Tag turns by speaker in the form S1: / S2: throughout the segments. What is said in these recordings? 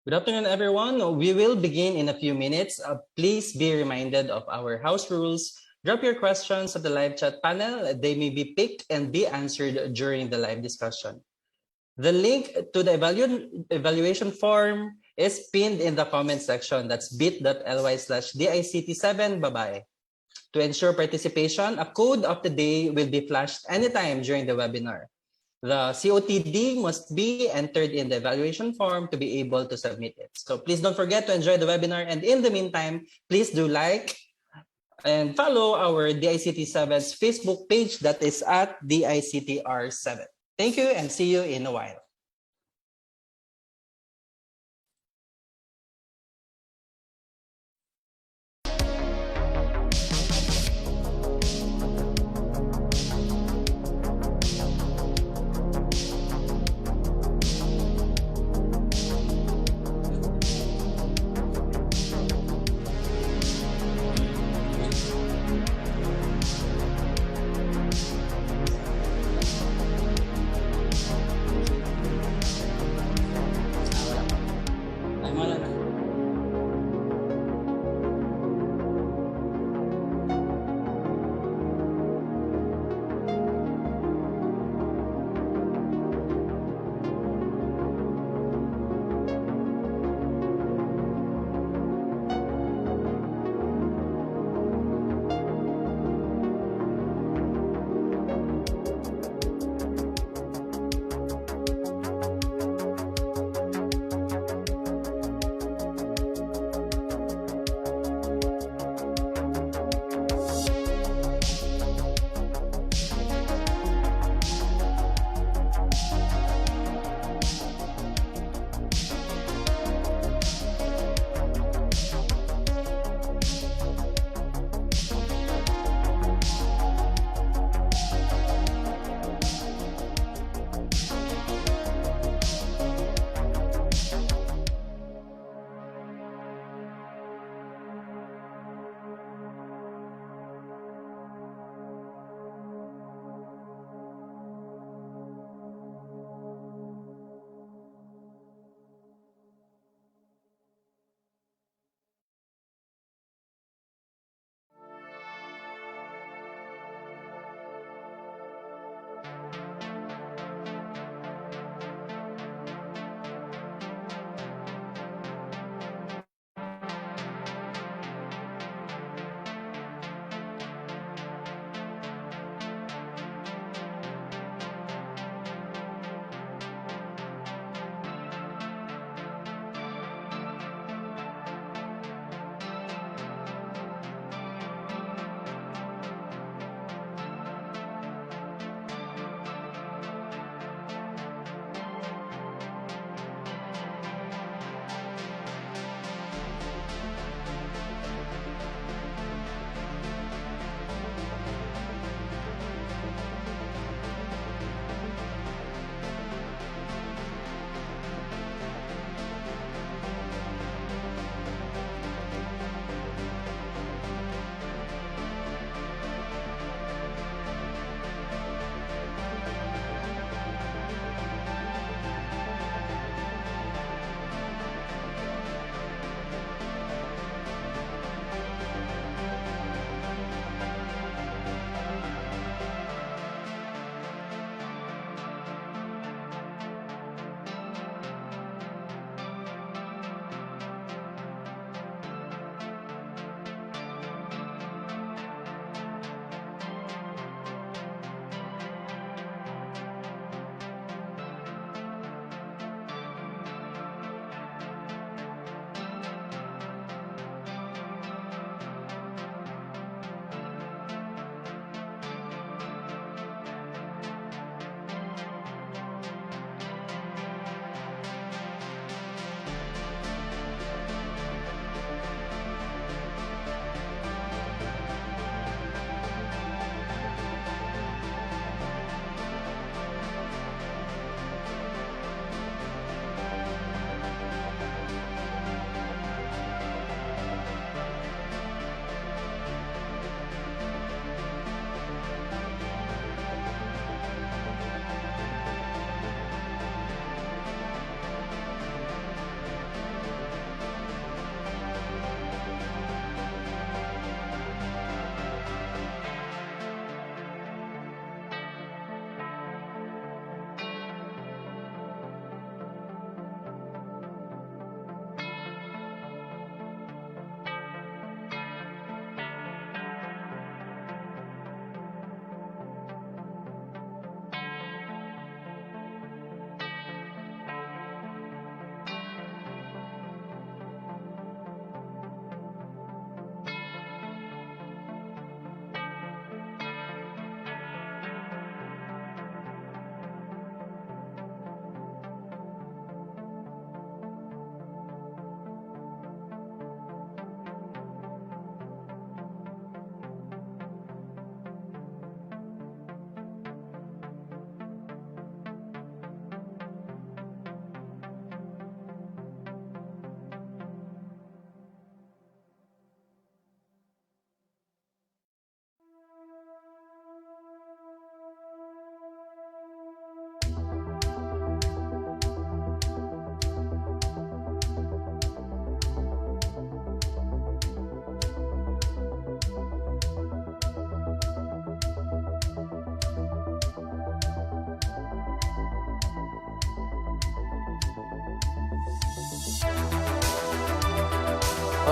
S1: Good afternoon, everyone. We will begin in a few minutes. Please be reminded of our house rules. Drop your questions at the live chat panel. They may be picked and be answered during the live discussion. The link to the evaluation form is pinned in the comment section. That's bit.ly/DICT7. Bye-bye. To ensure participation, a code of the day will be flashed anytime during the webinar. The COTD must be entered in the evaluation form to be able to submit it. So please don't forget to enjoy the webinar. And in the meantime, please do like and follow our DICT7's Facebook page that is at DICTR7. Thank you and see you in a while.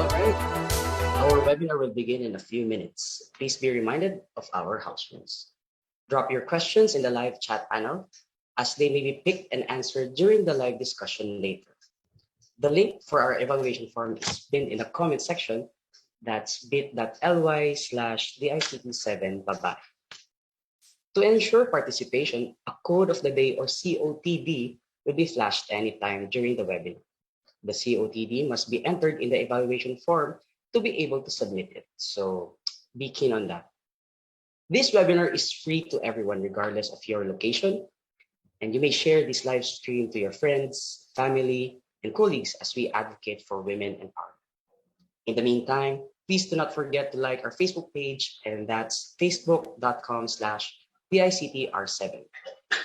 S2: All right. Our webinar will begin in a few minutes. Please be reminded of our house rules. Drop your questions in the live chat panel as they may be picked and answered during the live discussion later. The link for our evaluation form is pinned in the comment section. That's bit.ly/DICT-7 baba. To ensure participation, a code of the day or COTD will be flashed anytime during the webinar. The COTD must be entered in the evaluation form to be able to submit it. So be keen on that. This webinar is free to everyone regardless of your location, and you may share this live stream to your friends, family, and colleagues as we advocate for women empowerment. In the meantime, please do not forget to like our Facebook page, and that's facebook.com/DICTR7.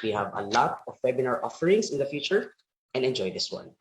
S2: We have a lot of webinar offerings in the future, and enjoy this one.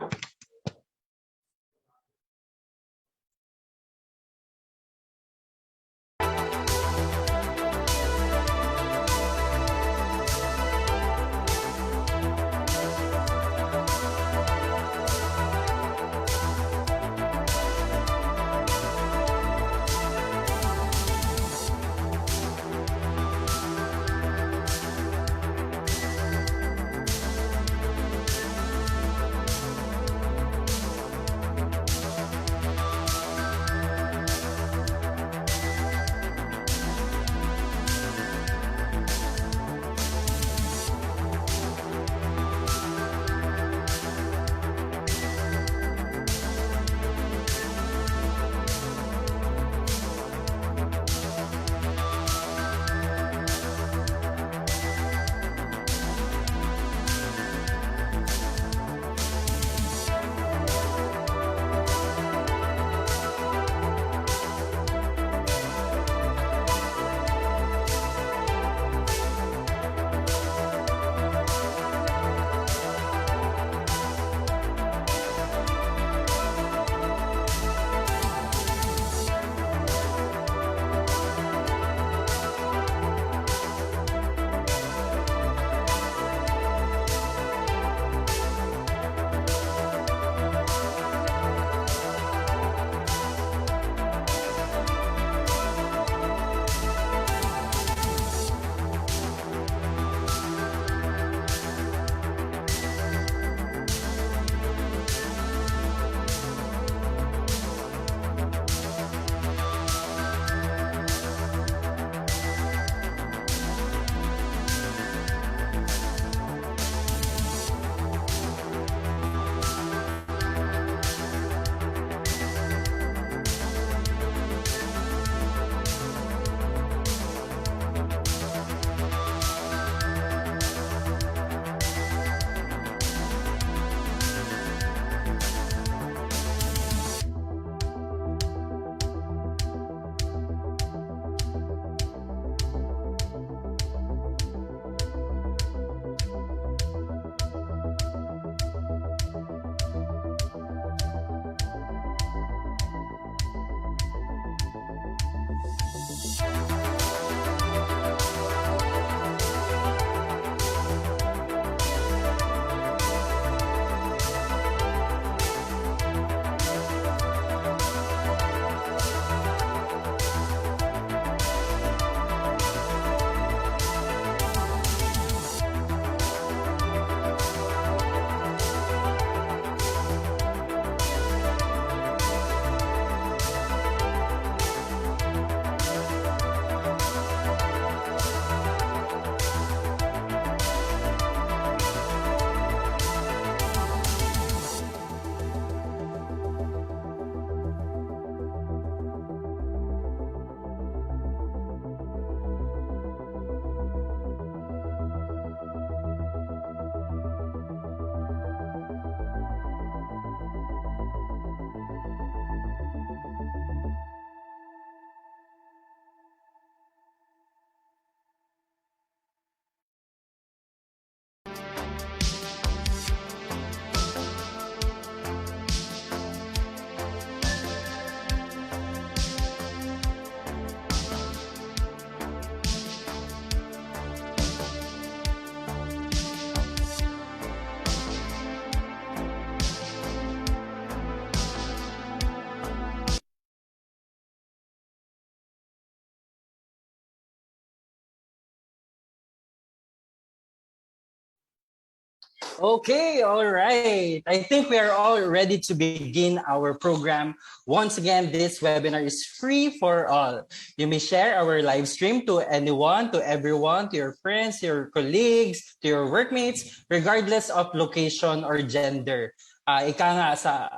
S1: Okay, all right. I think we are all ready to begin our program. Once again, this webinar is free for all. You may share our live stream to anyone, to everyone, to your friends, to your colleagues, to your workmates, regardless of location or gender. Ika nga sa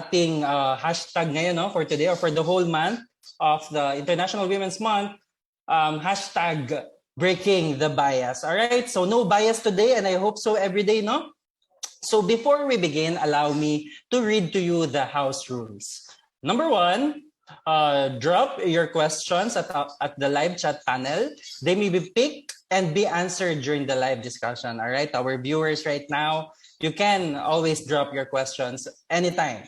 S1: ating hashtag ngayon, no, for today or for the whole month of the International Women's Month, hashtag breaking the bias. All right, so no bias today, and I hope so every day, no? So before we begin, allow me to read to you the house rules. Number one, drop your questions at the live chat panel. They may be picked and be answered during the live discussion. All right, our viewers right now, you can always drop your questions anytime.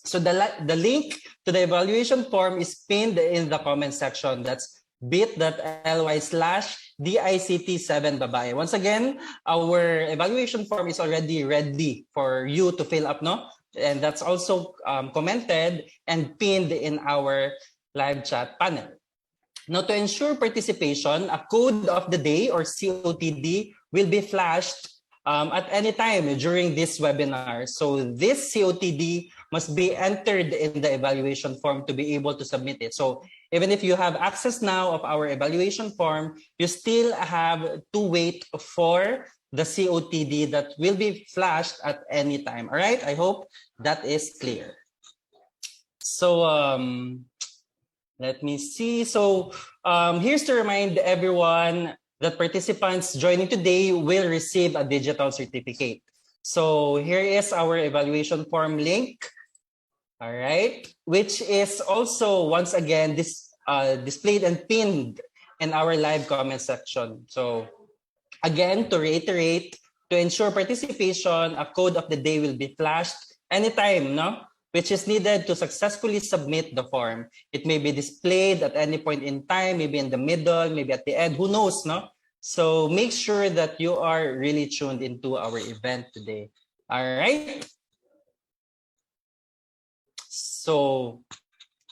S1: So the link to the evaluation form is pinned in the comment section. That's bit.ly/DICT-7 babae. Once again, our evaluation form is already ready for you to fill up, no? And that's also commented and pinned in our live chat panel. Now, to ensure participation, a code of the day or COTD will be flashed at any time during this webinar. So this COTD must be entered in the evaluation form to be able to submit it. So even if you have access now of our evaluation form, you still have to wait for the COTD that will be flashed at any time. All right, I hope that is clear. So let me see. So here's to remind everyone that participants joining today will receive a digital certificate. So here is our evaluation form link. All right, which is also once again displayed and pinned in our live comment section. So again, to reiterate, to ensure participation, a code of the day will be flashed anytime, no? Which is needed to successfully submit the form. It may be displayed at any point in time, maybe in the middle, maybe at the end, who knows, no? So make sure that you are really tuned into our event today. All right. So,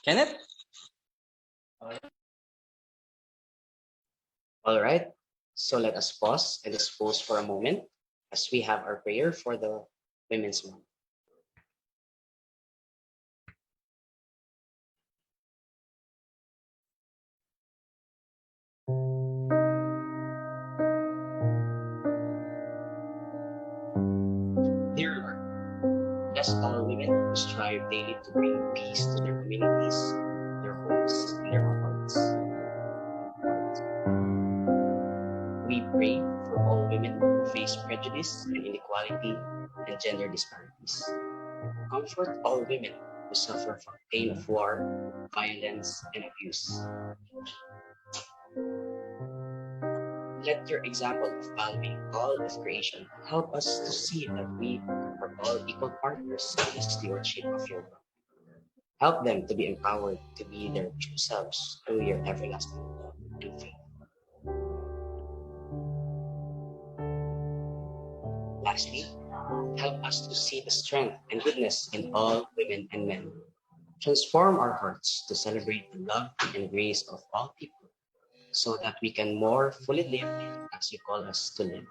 S1: Kenneth?
S2: All right, so let us pause and dispose for a moment as we have our prayer for the Women's Month. Dear Lord, bless all women who strive daily to bring peace to their communities, their homes, and their hearts. We pray for all women who face prejudice and inequality and gender disparities. Comfort all women who suffer from pain of war, violence, and abuse. Let your example of valuing all of creation help us to see that we are all equal partners in the stewardship of your world. Help them to be empowered to be their true selves through your everlasting love and faith. Lastly, help us to see the strength and goodness in all women and men. Transform our hearts to celebrate the love and grace of all people so that we can more fully live as you call us to live.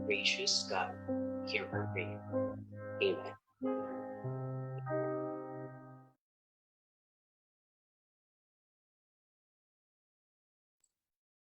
S2: Gracious God, hear our prayer. Amen.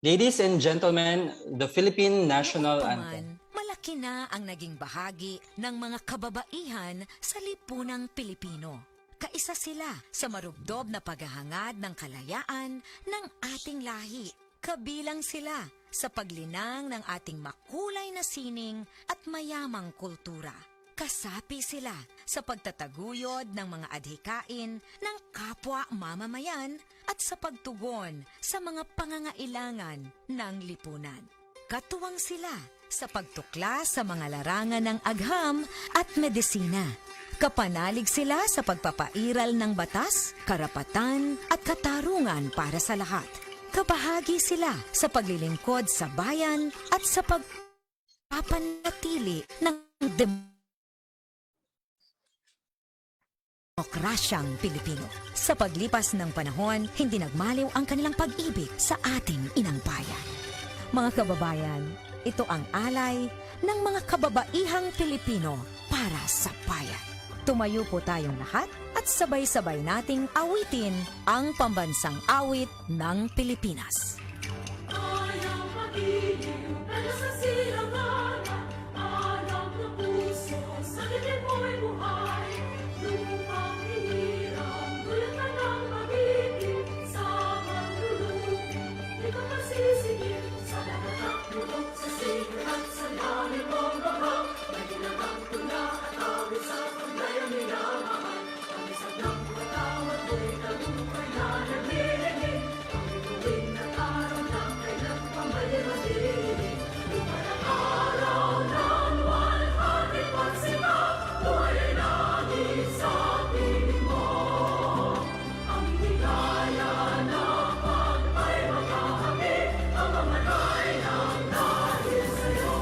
S1: Ladies and gentlemen, the Philippine National
S3: Noong
S1: Anthem.
S3: malaki na ang naging bahagi ng mga kababaihan sa lipunang Pilipino. Kaisa sila sa marubdob na paghahangad ng kalayaan ng ating lahi. Kabilang sila sa paglinang ng ating makulay na sining at mayamang kultura. Kasapi sila sa pagtataguyod ng mga adhikain ng kapwa mamamayan at sa pagtugon sa mga pangangailangan ng lipunan. Katuwang sila sa pagtuklas sa mga larangan ng agham at medisina. Kapanalig sila sa pagpapairal ng batas, karapatan at katarungan para sa lahat. Kabahagi sila sa paglilingkod sa bayan at sa pagpapanatili ng demokrasyang Pilipino. Sa paglipas ng panahon, hindi nagmaliw ang kanilang pag-ibig sa ating inang bayan. Mga kababayan, ito ang alay ng mga kababaihang Pilipino para sa bayan. Tumayo po tayong lahat at sabay-sabay nating awitin ang pambansang awit ng Pilipinas.
S4: Ayaw magiging, pero sa silanganan, alam ng puso, sa dilim mo'y buhay. Lupang hihirang, dulot ka ng magiging, sa manlulukin, di ka masisingil. Sa lahat ng tulog, sa sigur at sa lalim mong bahaw, may ginagang tula at awit sa paglayang minamahal. Ang isang ng patawad mo'y tagumpay na naglilingin, ang bituin at araw na kailan pa may madilim. Lumalang araw ng walhati pagsigaw, buhay ay langit sa piling mo. Ang higaya na pag ay makakamit, ang mamatay ng dahil sa'yo.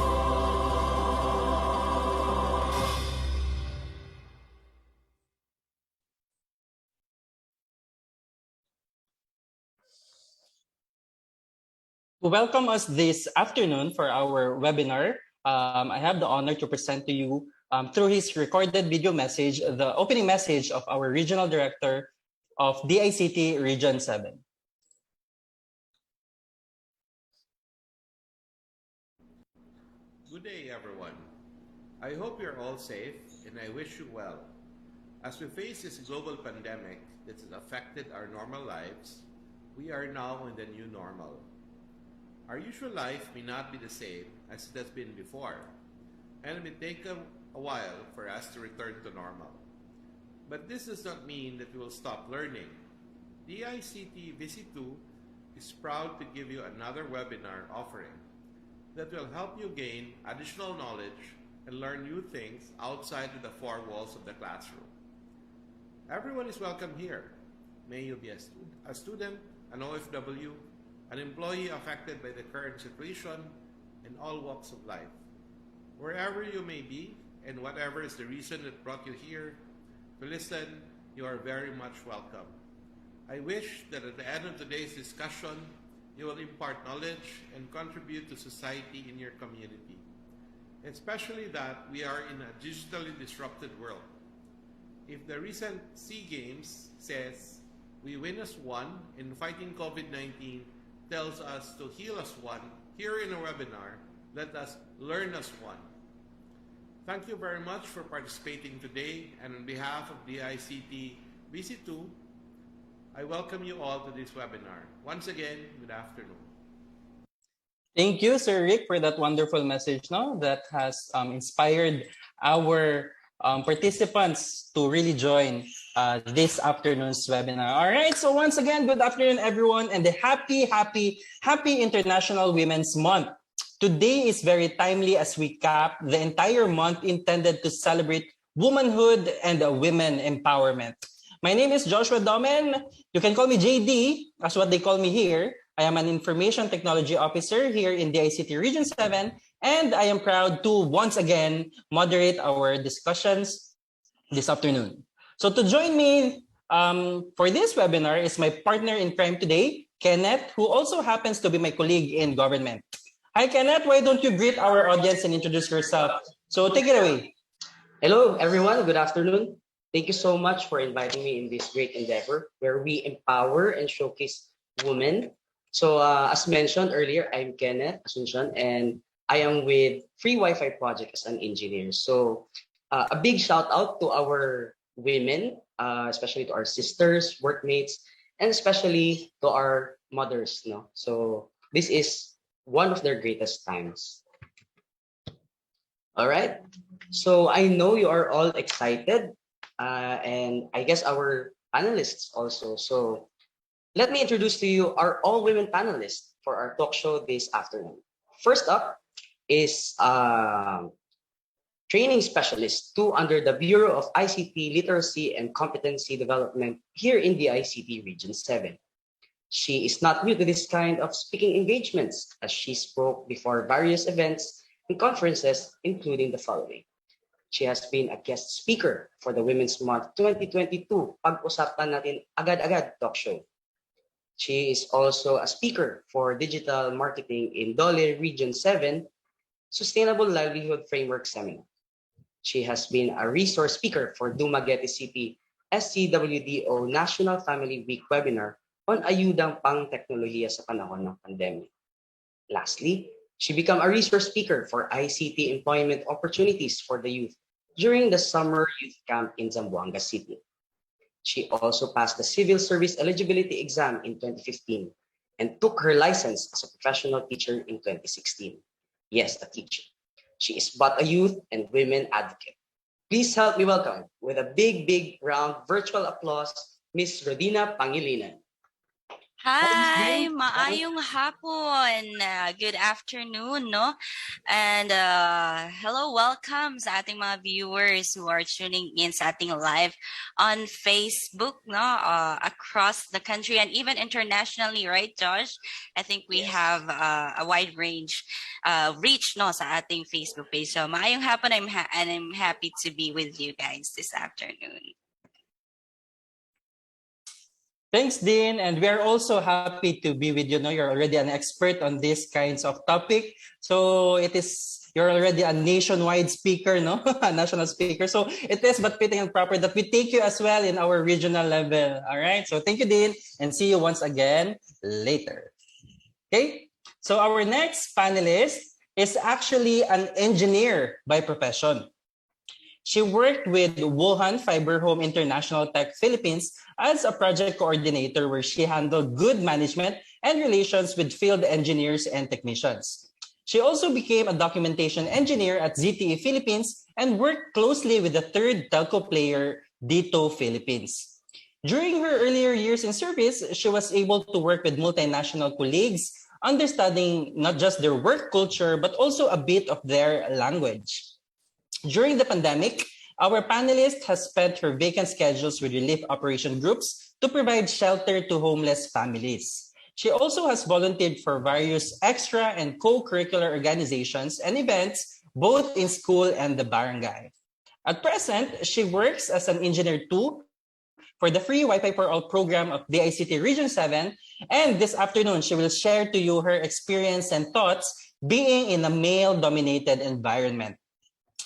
S1: To welcome us this afternoon for our webinar, I have the honor to present to you through his recorded video message, the opening message of our Regional Director of DICT Region 7.
S5: Good day, everyone. I hope you're all safe and I wish you well. As we face this global pandemic that has affected our normal lives, we are now in the new normal. Our usual life may not be the same as it has been before, and it may take a while for us to return to normal. But this does not mean that we will stop learning. DICT VC2 is proud to give you another webinar offering that will help you gain additional knowledge and learn new things outside of the four walls of the classroom. Everyone is welcome here. May you be a student, an OFW, an employee affected by the current situation, in all walks of life. Wherever you may be, and whatever is the reason that brought you here to listen, you are very much welcome. I wish that at the end of today's discussion, you will impart knowledge and contribute to society in your community, especially that we are in a digitally disrupted world. If the recent SEA Games says we win as one in fighting COVID-19 tells us to heal as one, here in a webinar, let us learn as one. Thank you very much for participating today, and on behalf of DICT VC2, I welcome you all to this webinar. Once again, good afternoon.
S1: Thank you, Sir Rick, for that wonderful message that has inspired our participants to really join this afternoon's webinar. All right, so once again, good afternoon, everyone, and the happy International Women's Month. Today is very timely as we cap the entire month intended to celebrate womanhood and women empowerment. My name is Joshua Domen. You can call me JD, as what they call me here. I am an Information Technology Officer here in DICT Region 7, and I am proud to once again moderate our discussions this afternoon. So to join me for this webinar is my partner in crime today, Kenneth, who also happens to be my colleague in government. Hi, Kenneth. Why don't you greet our audience and introduce yourself? So take it away.
S2: Hello, everyone. Good afternoon. Thank you so much for inviting me in this great endeavor where we empower and showcase women. So as mentioned earlier, I'm Kenneth Asuncion, and I am with Free Wi-Fi Project as an engineer. So a big shout out to our women, especially to our sisters, workmates, and especially to our mothers. So this is one of their greatest times. All right. So I know you are all excited, and I guess our panelists also. So let me introduce to you our all-women panelists for our talk show this afternoon. First up is training specialist 2 under the Bureau of ICT Literacy and Competency Development here in the ICT Region 7. She is not new to this kind of speaking engagements, as she spoke before various events and conferences, including the following. She has been a guest speaker for the Women's Month 2022 Pag-usapan natin agad-agad talk show. She is also a speaker for digital marketing in Dole Region 7 Sustainable Livelihood Framework Seminar. She has been a resource speaker for Dumaguete City SCWDO National Family Week webinar on ayudang pang-teknolohiya sa panahon ng pandemic. Lastly, she became a resource speaker for ICT employment opportunities for the youth during the summer youth camp in Zamboanga City. She also passed the civil service eligibility exam in 2015 and took her license as a professional teacher in 2016. Yes, a teacher. She is but a youth and women advocate. Please help me welcome with a big round virtual applause, Miss Rodina Pangilinan.
S6: Hi, maayong hapon. Good afternoon, no? And hello, welcome sa ating mga viewers who are tuning in sa ating live on Facebook, no? Across the country and even internationally, right, Josh? I think we have a wide range reach, no, sa ating Facebook page. So maayong hapon, and I'm happy to be with you guys this afternoon.
S1: Thanks, Dean. And we are also happy to be with you. You're already an expert on these kinds of topic. So you're already a nationwide speaker, no? A national speaker. So it is but fitting and proper that we take you as well in our regional level. All right. So thank you, Dean, and see you once again later. Okay. So our next panelist is actually an engineer by profession. She worked with Wuhan Fiber Home International Tech Philippines as a project coordinator where she handled good management and relations with field engineers and technicians. She also became a documentation engineer at ZTE Philippines and worked closely with the third telco player, Dito Philippines. During her earlier years in service, she was able to work with multinational colleagues, understanding not just their work culture, but also a bit of their language. During the pandemic, our panelist has spent her vacant schedules with relief operation groups to provide shelter to homeless families. She also has volunteered for various extra and co-curricular organizations and events, both in school and the barangay. At present, she works as an engineer too for the free Wi-Fi for All program of DICT Region 7. And this afternoon, she will share to you her experience and thoughts being in a male-dominated environment.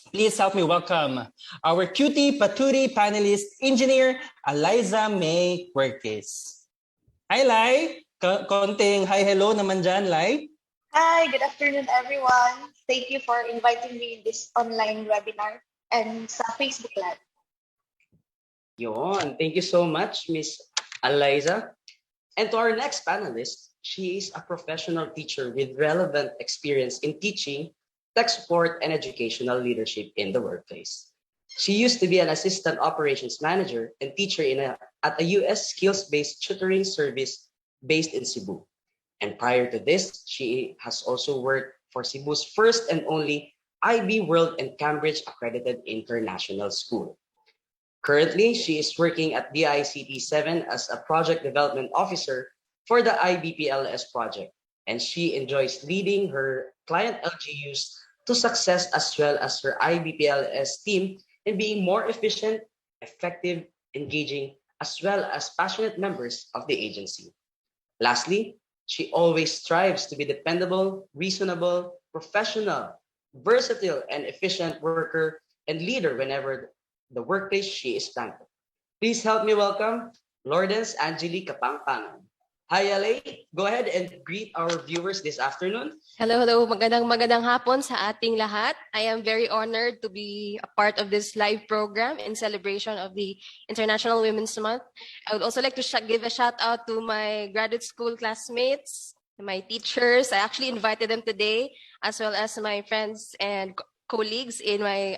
S1: Please help me welcome our cutie patootie panelist, engineer Eliza May Huertes. Hi, Lai. Konting hi, hello naman dyan, Lai.
S7: Hi, good afternoon, everyone. Thank you for inviting me in this online webinar and sa Facebook Live.
S2: Yon, thank you so much, Miss Eliza. And to our next panelist, she is a professional teacher with relevant experience in teaching, tech support, and educational leadership in the workplace. She used to be an assistant operations manager and teacher at a US skills-based tutoring service based in Cebu. And prior to this, she has also worked for Cebu's first and only IB World and Cambridge accredited international school. Currently, she is working at DICT-7 as a project development officer for the IBPLS project, and she enjoys leading her client LGUs to success as well as her IBPLS team in being more efficient, effective, engaging, as well as passionate members of the agency. Lastly, she always strives to be dependable, reasonable, professional, versatile, and efficient worker and leader whenever the workplace she is planted. Please help me welcome Lourdes Angeli Kapangpangan. Hi, LA. Go ahead and greet our viewers this afternoon.
S8: Hello. Magandang hapon sa ating lahat. I am very honored to be a part of this live program in celebration of the International Women's Month. I would also like to give a shout out to my graduate school classmates, my teachers. I actually invited them today, as well as my friends and colleagues in my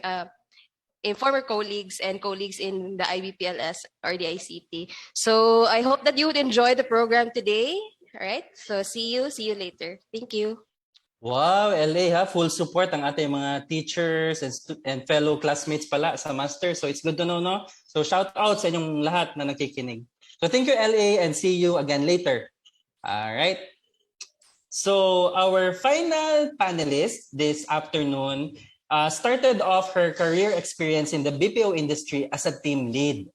S8: former colleagues and colleagues in the IBPLS or the ICT. So I hope that you would enjoy the program today. All right. So see you later. Thank you.
S1: Wow, LA ha, full support ang ating mga teachers and fellow classmates pala sa master. So it's good to know, no? So shout out sa inyong lahat na nakikinig. So thank you, LA, and see you again later. All right. So our final panelist this afternoon started off her career experience in the BPO industry as a team lead.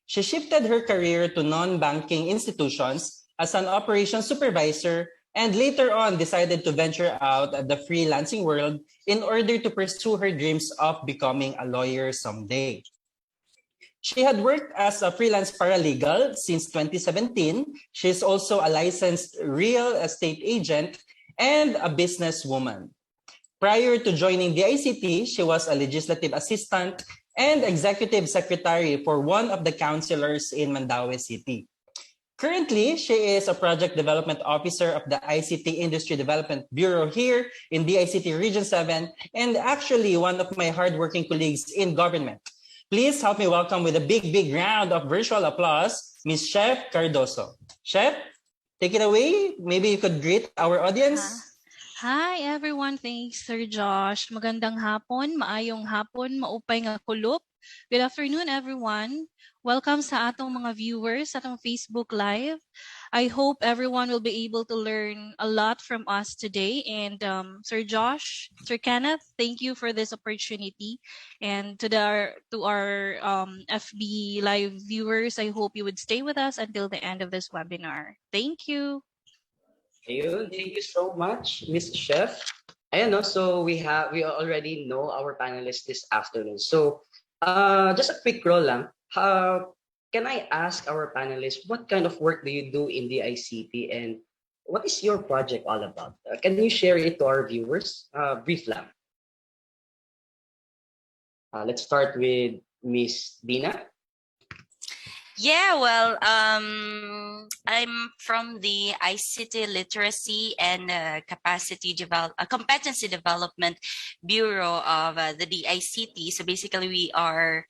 S1: She shifted her career to non-banking institutions as an operations supervisor, and later on decided to venture out at the freelancing world in order to pursue her dreams of becoming a lawyer someday. She had worked as a freelance paralegal since 2017. She is also a licensed real estate agent and a businesswoman. Prior to joining the ICT, she was a legislative assistant and executive secretary for one of the councilors in Mandaue City. Currently, she is a project development officer of the ICT Industry Development Bureau here in DICT Region 7 and actually one of my hardworking colleagues in government. Please help me welcome with a big round of virtual applause, Ms. Chef Cardoso. Chef, take it away. Maybe you could greet our audience.
S9: Hi everyone, thanks Sir Josh. Magandang hapon, maayong hapon, maupay nga kulop. Good afternoon everyone. Welcome sa atong mga viewers sa atong Facebook Live. I hope everyone will be able to learn a lot from us today. And Sir Josh, Sir Kenneth, thank you for this opportunity. And to our FB Live viewers, I hope you would stay with us until the end of this webinar. Thank you.
S2: Ayun, thank you so much, Miss Chef. Ayan, no? So we already know our panelists this afternoon. So just a quick roll lang. Can I ask our panelists what kind of work do you do in the ICT and what is your project all about? Can you share it to our viewers? Brief lang. Let's start with Miss Dina.
S6: Yeah, well, I'm from the ICT Literacy and Competency Development Bureau of the DICT. So basically, we are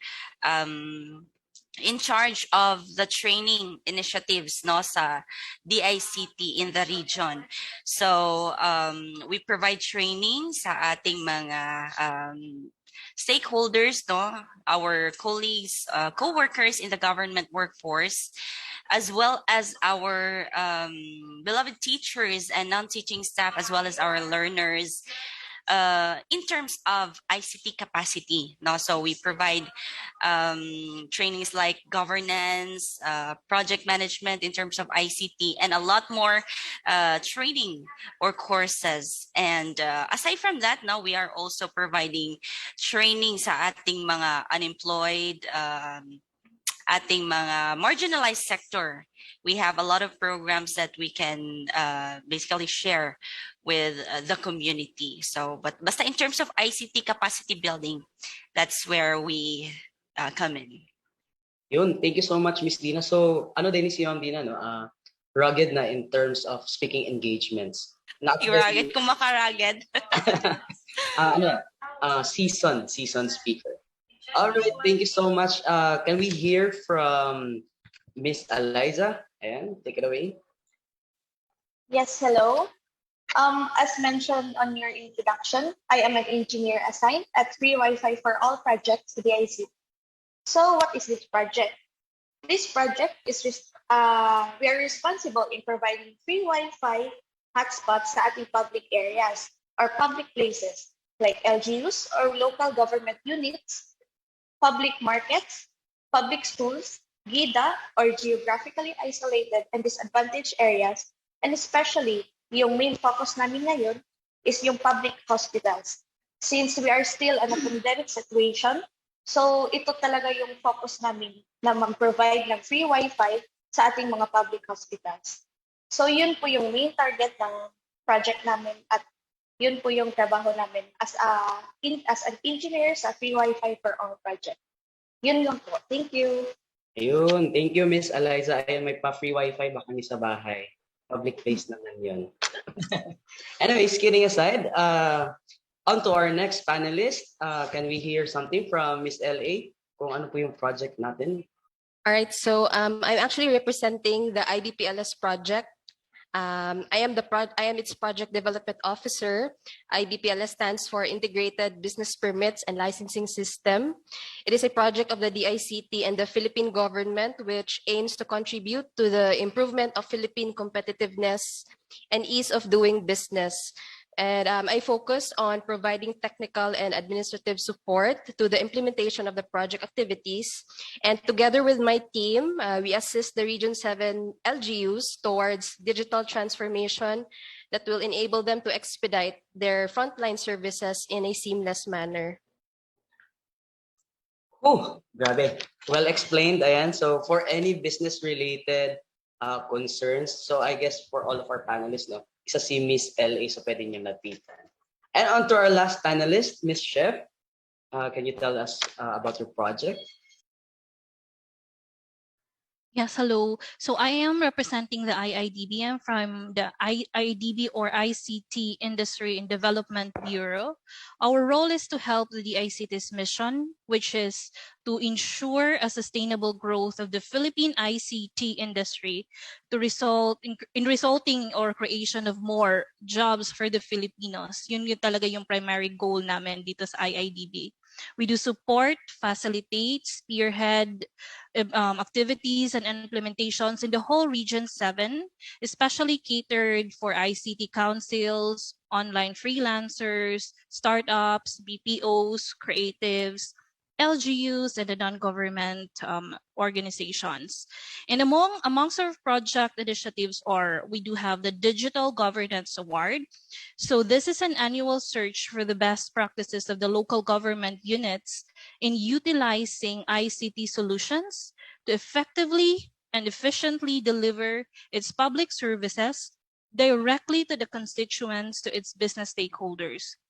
S6: in charge of the training initiatives no sa DICT in the region. So we provide training sa ating mga stakeholders, no, our colleagues, co-workers in the government workforce, as well as our beloved teachers and non-teaching staff, as well as our learners, in terms of ICT capacity. No? So we provide trainings like governance, project management in terms of ICT, and a lot more training or courses. And aside from that, now we are also providing training sa ating mga unemployed, ating mga marginalized sector. We have a lot of programs that we can basically share with the community. So, but basta in terms of ICT capacity building, that's where we come in.
S2: Yun, thank you so much, Miss Dina. So, ano din si Ma'am Dina, no? Rugged na in terms of speaking engagements.
S6: Rugged, kung makarugged.
S2: Seasoned speaker. All right, thank you so much. Can we hear from Miss Eliza? And take it away.
S7: Yes, hello. As mentioned on your introduction, I am an engineer assigned at Free Wi-Fi for All projects to the ICT. So what is this project? This project is we are responsible in providing free Wi-Fi hotspots sa ating public areas or public places like LGUs or local government units, public markets, public schools, GIDA or geographically isolated and disadvantaged areas, and especially yung main focus namin ngayon is yung public hospitals. Since we are still in a pandemic situation, so ito talaga yung focus namin na mag-provide ng free Wi-Fi sa ating mga public hospitals. So yun po yung main target ng project namin at yun po yung trabaho namin as an engineer sa Free Wi-Fi for All project. Yun lang po. Thank you.
S2: Ayun, thank you, Miss Eliza. Ayun, may pa-free Wi-Fi ba kami sa bahay? Public place naman yun. Anyways, kidding aside, on to our next panelist. Can we hear something from Miss LA? Kung ano po yung project natin?
S8: All right, so I'm actually representing the IBPLS project. I am its project development officer. IBPLS stands for Integrated Business Permits and Licensing System. It is a project of the DICT and the Philippine government, which aims to contribute to the improvement of Philippine competitiveness and ease of doing business. And I focus on providing technical and administrative support to the implementation of the project activities. And together with my team, we assist the Region 7 LGUs towards digital transformation that will enable them to expedite their frontline services in a seamless manner.
S2: Oh, grabe. Well explained, Ayan. So for any business-related concerns, so I guess for all of our panelists, no, isa si Miss LA, so pwede niyo lapitan. And on to our last panelist, Miss Chef. Can you tell us about your project?
S9: Yes, hello. So I am representing the IIDB. I'm from the IIDB or ICT Industry and Development Bureau. Our role is to help the DICT's mission, which is to ensure a sustainable growth of the Philippine ICT industry to result in resulting or creation of more jobs for the Filipinos. Yun talaga yung primary goal namin dito sa IIDB. We do support, facilitate, spearhead activities and implementations in the whole Region 7, especially catered for ICT councils, online freelancers, startups, BPOs, creatives, LGUs, and the non-government organizations. And amongst our project initiatives we do have the Digital Governance Award. So this is an annual search for the best practices of the local government units in utilizing ICT solutions to effectively and efficiently deliver its public services directly to the constituents, to its business stakeholders.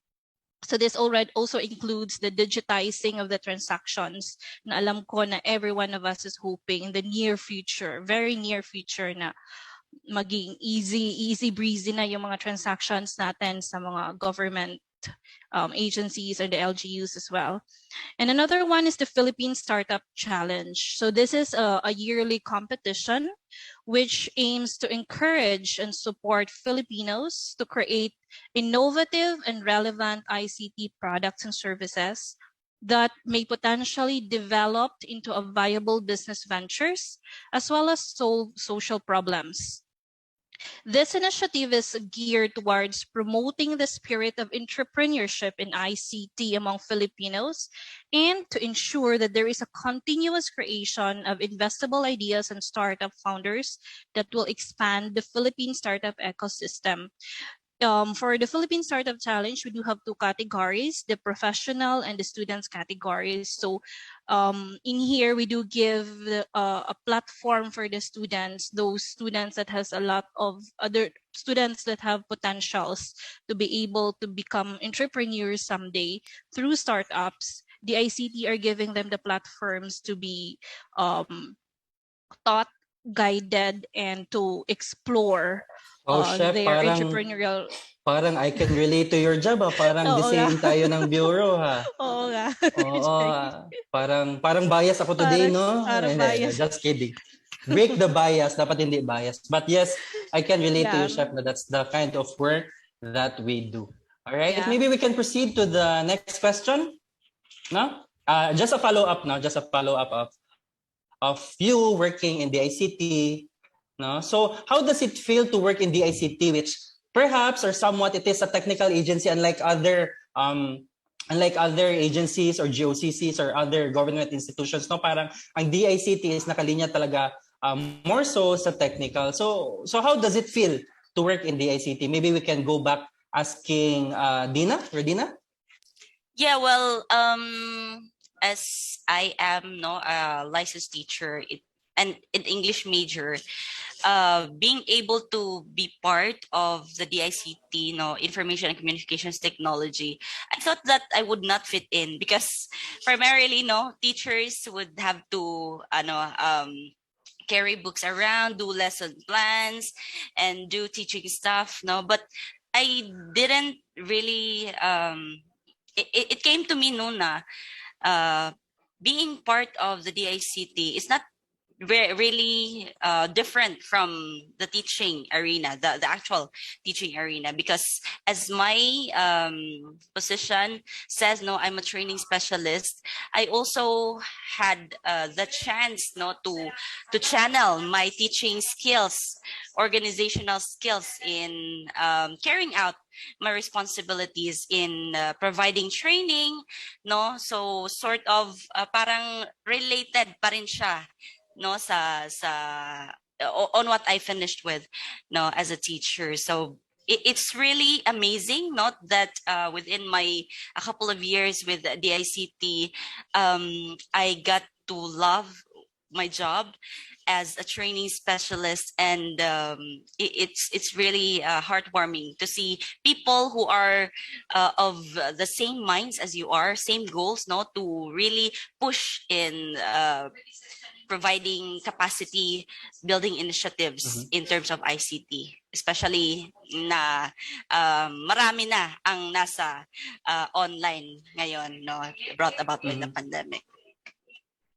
S9: So this already also includes the digitizing of the transactions na alam ko na every one of us is hoping in the near future, very near future na maging easy breezy na yung mga transactions natin sa mga government agencies and the LGUs as well. And another one is the Philippine Startup Challenge. So this is a yearly competition which aims to encourage and support Filipinos to create innovative and relevant ICT products and services that may potentially develop into a viable business ventures as well as solve social problems. This initiative is geared towards promoting the spirit of entrepreneurship in ICT among Filipinos and to ensure that there is a continuous creation of investable ideas and startup founders that will expand the Philippine startup ecosystem. For the Philippine Startup Challenge, we do have two categories, the professional and the students categories. So in here, we do give a platform for the students, those students that has a lot of other students that have potentials to be able to become entrepreneurs someday through startups. The ICT are giving them the platforms to be taught, guided, and to explore
S1: Chef,
S9: their entrepreneurial.
S1: Parang I can relate to your job, Parang the
S9: Oo
S1: same
S9: nga.
S1: tayo ng bureau, ha?
S9: Oo nga.
S1: Oo, parang bias ako today, no?
S9: Parang bias.
S1: Just kidding. Break the bias, dapat hindi bias. But yes, I can relate to you, Chef, na that's the kind of work that we do. All right, maybe we can proceed to the next question. No? Just a follow-up now, of you working in the ICT. No? So how does it feel to work in the ICT, which perhaps or somewhat it is a technical agency unlike other agencies or GOCCs or other government institutions, no? Parang ang DICT is nakalinya talaga more so sa technical. So how does it feel to work in the ICT? Maybe we can go back asking Dina.
S6: Yeah, well, as I am a licensed teacher and an English major, being able to be part of the DICT, Information and Communications Technology, I thought that I would not fit in because primarily, teachers would have to, carry books around, do lesson plans, and do teaching stuff. But I didn't really. It came to me noon na being part of the DICT is not really different from the teaching arena, the actual teaching arena, because as my position says, no, I'm a training specialist. I also had the chance, no, to channel my teaching skills, organizational skills in carrying out my responsibilities in providing training, no, so sort of parang related pa rin siya, no, on what I finished with, no, as a teacher. So it's really amazing, not that within my a couple of years with the DICT, I got to love my job as a training specialist, and it's really heartwarming to see people who are of the same minds as you are, same goals, no, to really push in providing capacity building initiatives in terms of ICT, especially na marami na ang nasa online ngayon, no, brought about by the pandemic.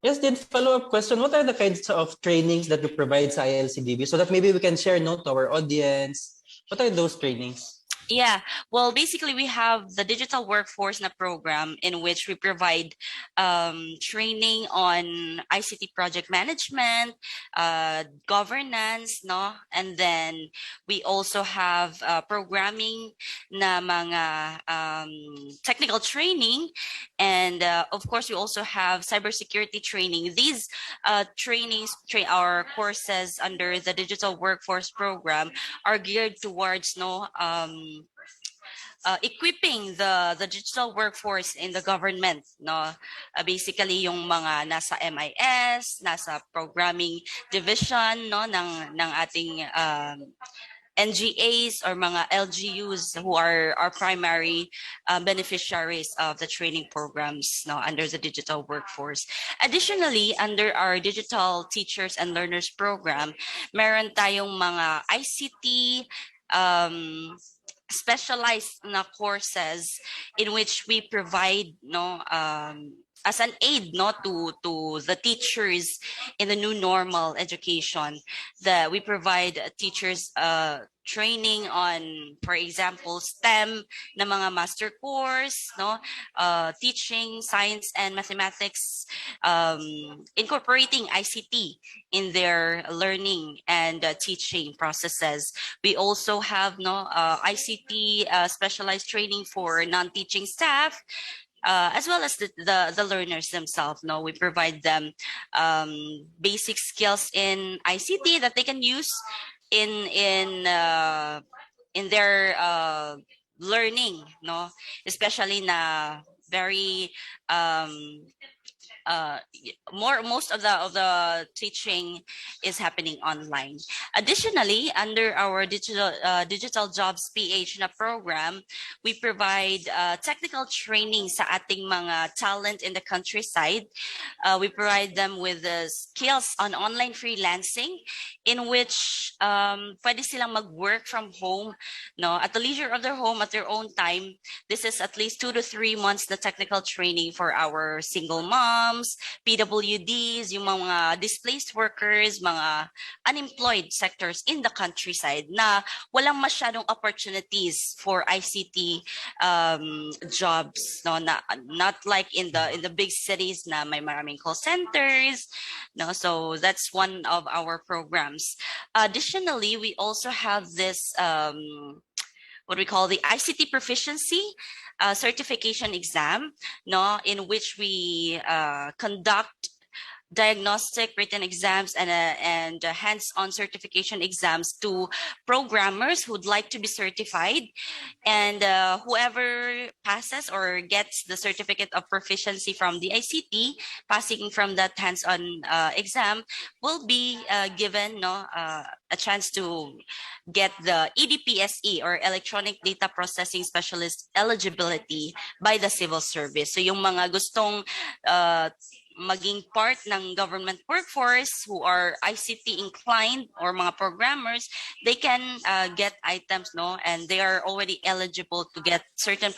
S1: Yes, then follow-up question. What are the kinds of trainings that you provide sa ILCDB so that maybe we can share, no, to our audience? What are those trainings?
S6: Yeah, well, basically we have the digital workforce na program in which we provide training on ICT project management, governance, no, and then we also have programming na mga technical training, and of course we also have cybersecurity training. These trainings, our courses under the digital workforce program are geared towards, no, equipping the digital workforce in the government, no, basically yung mga nasa MIS, nasa programming division, no, ng ating NGAs or mga LGUs who are our primary beneficiaries of the training programs, no, under the digital workforce. Additionally, under our digital teachers and learners program, meron tayong mga ICT specialized na courses in which we provide, no, as an aid, no, to the teachers in the new normal education. That we provide teachers training on, for example, STEM na mga master course, no, teaching science and mathematics, incorporating ICT in their learning and teaching processes. We also have, no, ICT specialized training for non-teaching staff, as well as the learners themselves. No, we provide them basic skills in ICT that they can use in their learning, no, especially na very most of the teaching is happening online. Additionally, under our digital jobs PH na program, we provide technical training sa ating mga talent in the countryside. We provide them with skills on online freelancing, in which pwede silang mag-work from home, no, at the leisure of their home, at their own time. This is at least 2 to 3 months the technical training for our single moms, PWDs, yung mga displaced workers, mga unemployed sectors in the countryside na walang masyadong opportunities for ICT jobs, no, not like in the big cities na may maraming call centers, no. So that's one of our programs. Additionally, we also have this what we call the ICT proficiency certification exam, no, in which we conduct diagnostic written exams and hands-on certification exams to programmers who'd like to be certified, and whoever passes or gets the certificate of proficiency from the ICT, passing from that hands-on exam, will be given, no, a chance to get the EDPSE or Electronic Data Processing Specialist eligibility by the civil service. So yung mga gustong maging part ng government workforce who are ICT inclined or mga programmers, they can get items, no? And they are already eligible to get certain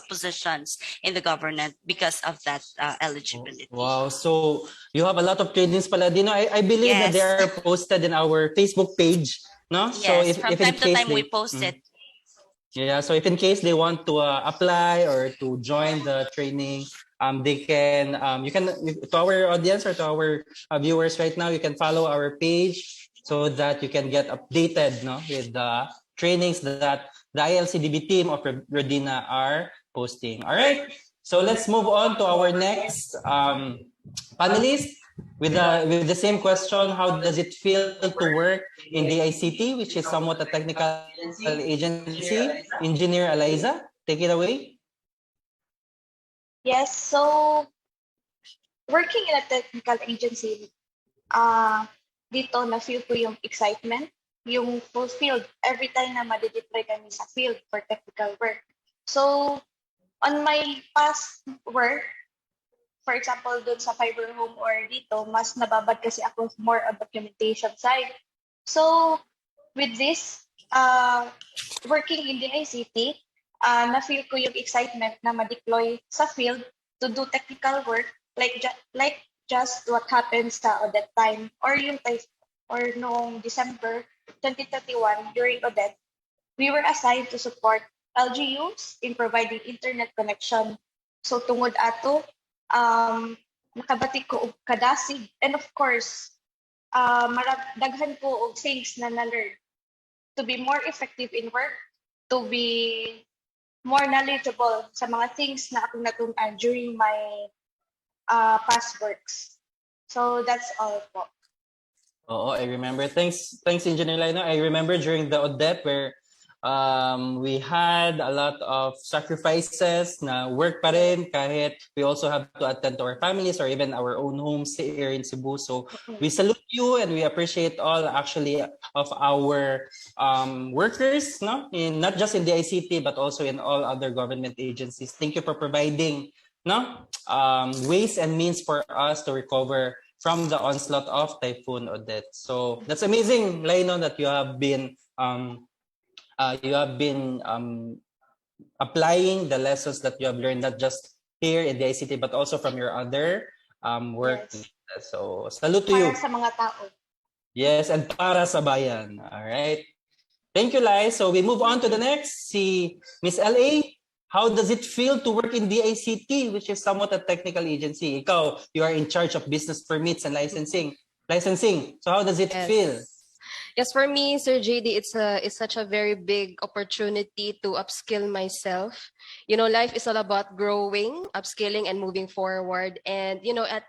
S6: positions in the government because of that eligibility.
S1: Wow. So you have a lot of trainings pala, Dino. I believe that they
S6: Yes.
S1: are posted in our Facebook page, no? So
S6: Yes, from
S1: if in
S6: time to
S1: case
S6: time we
S1: they
S6: post it.
S1: Yeah, so if in case they want to apply or to join the training, they can you can to our audience or to our viewers right now, you can follow our page so that you can get updated, no, with the trainings that the ILCDB team of Rodina are posting. All right, so let's move on to our next panelist with the same question. How does it feel to work in the ICT, which is somewhat a technical agency? Engineer Eliza, take it away.
S7: Yes, so working in a technical agency, dito na-feel ko yung excitement, yung fulfilled every time na madideploy kami sa field for technical work. So, on my past work, for example, dun sa fiber home or dito, mas nababad kasi ako more on documentation side. So, with this, working in the ICT, na-feel ko yung excitement na ma-deploy sa field to do technical work like just what happened sa Odette time or noong December 2021 during Odette, we were assigned to support LGUs in providing internet connection. So tungod ato, nakabati ko og kadasig, and of course, daghan ko og things na na-learn to be more effective in work, to be more knowledgeable sa mga things na akong natunan during my past works. So that's all po.
S1: Oh, I remember. Thanks, Engineer Lino. I remember during the Odette where we had a lot of sacrifices na work pa rin kahit we also have to attend to our families or even our own homes here in Cebu. So we salute you and we appreciate all actually of our workers, no, in not just in the ICT but also in all other government agencies. Thank you for providing, no, ways and means for us to recover from the onslaught of Typhoon Odette. So that's amazing, Lino, that you have been applying the lessons that you have learned, not just here in the ICT, but also from your other work.
S7: Yes.
S1: So, salute to you.
S7: Para sa mga tao.
S1: Yes, and para sa bayan. All right. Thank you, Lai. So, we move on to the next. Si Miss LA, how does it feel to work in the ICT, which is somewhat a technical agency? Ikaw, you are in charge of business permits and licensing. So, how does it feel?
S8: Yes, for me, Sir JD, it's such a very big opportunity to upskill myself. You know, life is all about growing, upskilling, and moving forward. And you know, at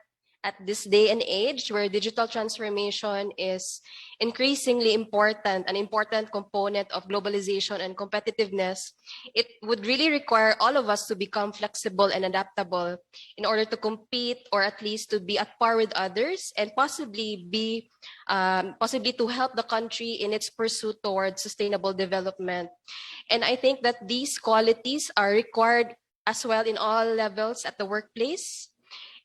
S8: this day and age where digital transformation is increasingly important, an important component of globalization and competitiveness, it would really require all of us to become flexible and adaptable in order to compete or at least to be at par with others and possibly to help the country in its pursuit towards sustainable development. And I think that these qualities are required as well in all levels at the workplace.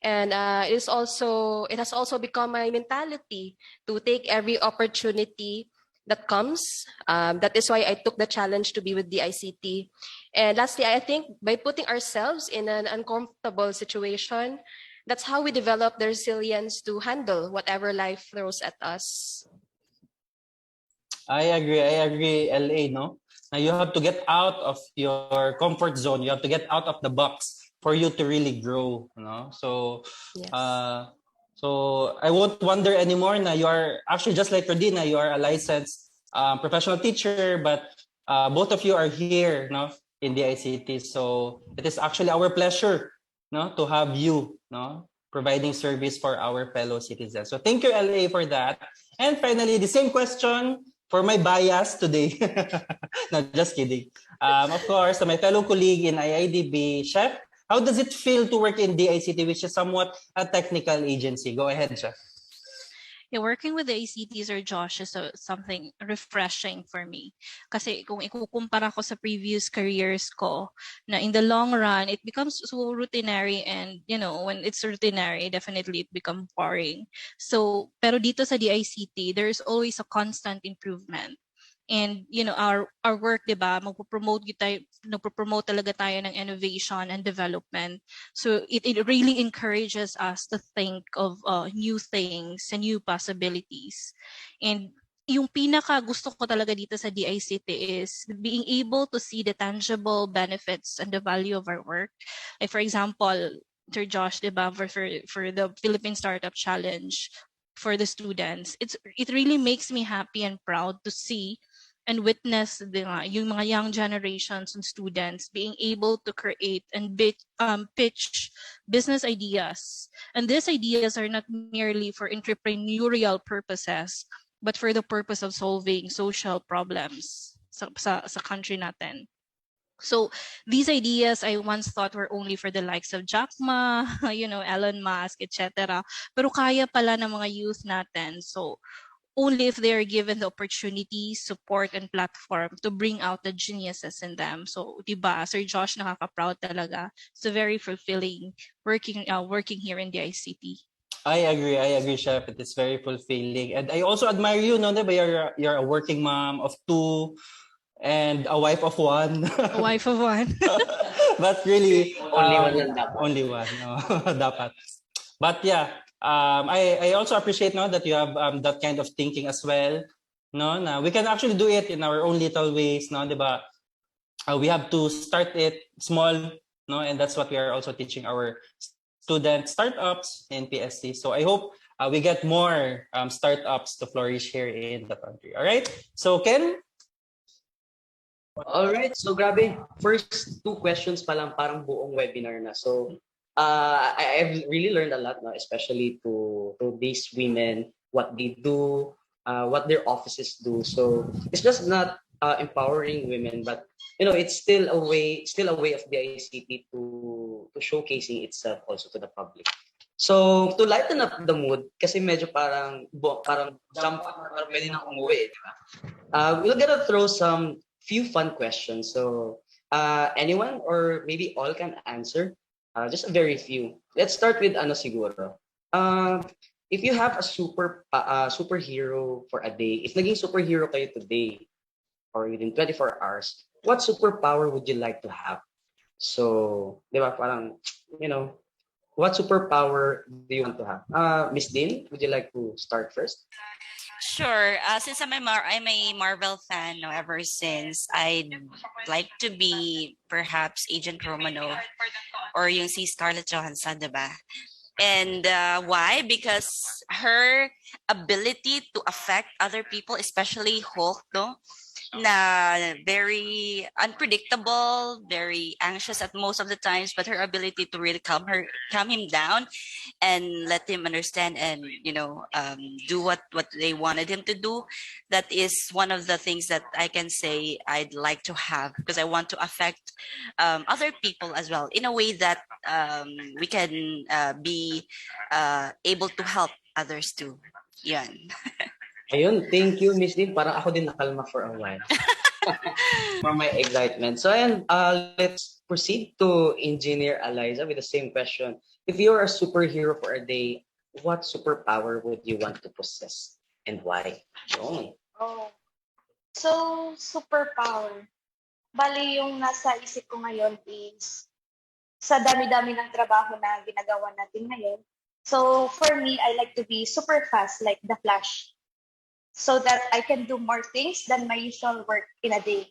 S8: And it has also become my mentality to take every opportunity that comes. That is why I took the challenge to be with the ICT. And lastly, I think by putting ourselves in an uncomfortable situation, that's how we develop the resilience to handle whatever life throws at us.
S1: I agree, LA, no? Now you have to get out of your comfort zone. You have to get out of the box for you to really grow, no? So,
S8: Yes.
S1: So I won't wonder anymore na you are actually just like Rodina, you are a licensed professional teacher, but both of you are here, no, in the ICT. So it is actually our pleasure, no, to have you, no, providing service for our fellow citizens. So thank you, LA, for that. And finally, the same question for my bias today. No, just kidding. Of course, to my fellow colleague in IIDB, Chef, how does it feel to work in DICT, which is somewhat a technical agency? Go ahead, Chef.
S9: Yeah, working with the ACTs or Josh is something refreshing for me. Kasi kung ikukumpara ko sa previous careers ko, na in the long run, it becomes so routinary and, when it's routinary, definitely it becomes boring. So, pero dito sa DICT, there's always a constant improvement. And our work, 'di ba, nagpo-promote talaga tayo ng innovation and development. So it really encourages us to think of new things and new possibilities. And yung pinaka gusto ko talaga dito sa DICT is being able to see the tangible benefits and the value of our work. Like for example, Sir Josh, 'di ba, for the Philippine Startup Challenge for the students, it really makes me happy and proud to see and witness yung mga young generations and students being able to create and pitch business ideas. And these ideas are not merely for entrepreneurial purposes, but for the purpose of solving social problems sa country natin. So these ideas I once thought were only for the likes of Jack Ma, Elon Musk, etc. Pero kaya pala ng mga youth natin. So only if they are given the opportunity, support, and platform to bring out the geniuses in them. So, diba, Sir Josh, nakaka-proud talaga. It's very fulfilling working here in the ICT.
S1: I agree, Chef. It is very fulfilling. And I also admire you, no? Diba? You're a working mom of 2 and a wife of 1.
S9: A wife of 1.
S1: But really,
S2: Only one lang dapat.
S1: Only one, no? Dapat. But yeah, I also appreciate now that you have that kind of thinking as well. No, na we can actually do it in our own little ways, no, diba? We have to start it small, no, and that's what we are also teaching our student startups in PSC. So I hope we get more startups to flourish here in the country. All right. So Ken.
S2: All right, so grabe. First 2 questions pa lang, parang buong webinar na. So I've really learned a lot, no? Especially to these women, what they do, what their offices do. So it's just not empowering women, but it's still a way of the ICT to showcasing itself also to the public. So to lighten up the mood, kasi medyo parang jump, parang pwede nang umuwi, di ba? We're gonna throw some few fun questions. So anyone or maybe all can answer. Just a very few. Let's start with ano siguro. If you have a superhero for a day, if naging superhero kayo today or within 24 hours, what superpower would you like to have? So, di ba, parang, what superpower do you want to have? Miss Dean, would you like to start first?
S6: Sure. Since I'm a Marvel fan, no, ever since, I'd like to be perhaps Agent Romano or yung si Scarlett Johansson, diba? And why? Because her ability to affect other people, especially Hulk, no? Na very unpredictable, very anxious at most of the times, but her ability to really calm him down and let him understand and do what they wanted him to do. That is one of the things that I can say I'd like to have, because I want to affect other people as well in a way that we can be able to help others too. Yan.
S2: Ayun, thank you, Miss Dean. Parang ako din nakalma for a while. For my excitement. So ayan, let's proceed to Engineer Eliza with the same question. If you're a superhero for a day, what superpower would you want to possess and why? Yun.
S7: Oh. So, superpower. Bali, yung nasa isip ko ngayon is sa dami-dami ng trabaho na ginagawa natin ngayon. So, for me, I like to be super fast like the Flash, so that I can do more things than my usual work in a day.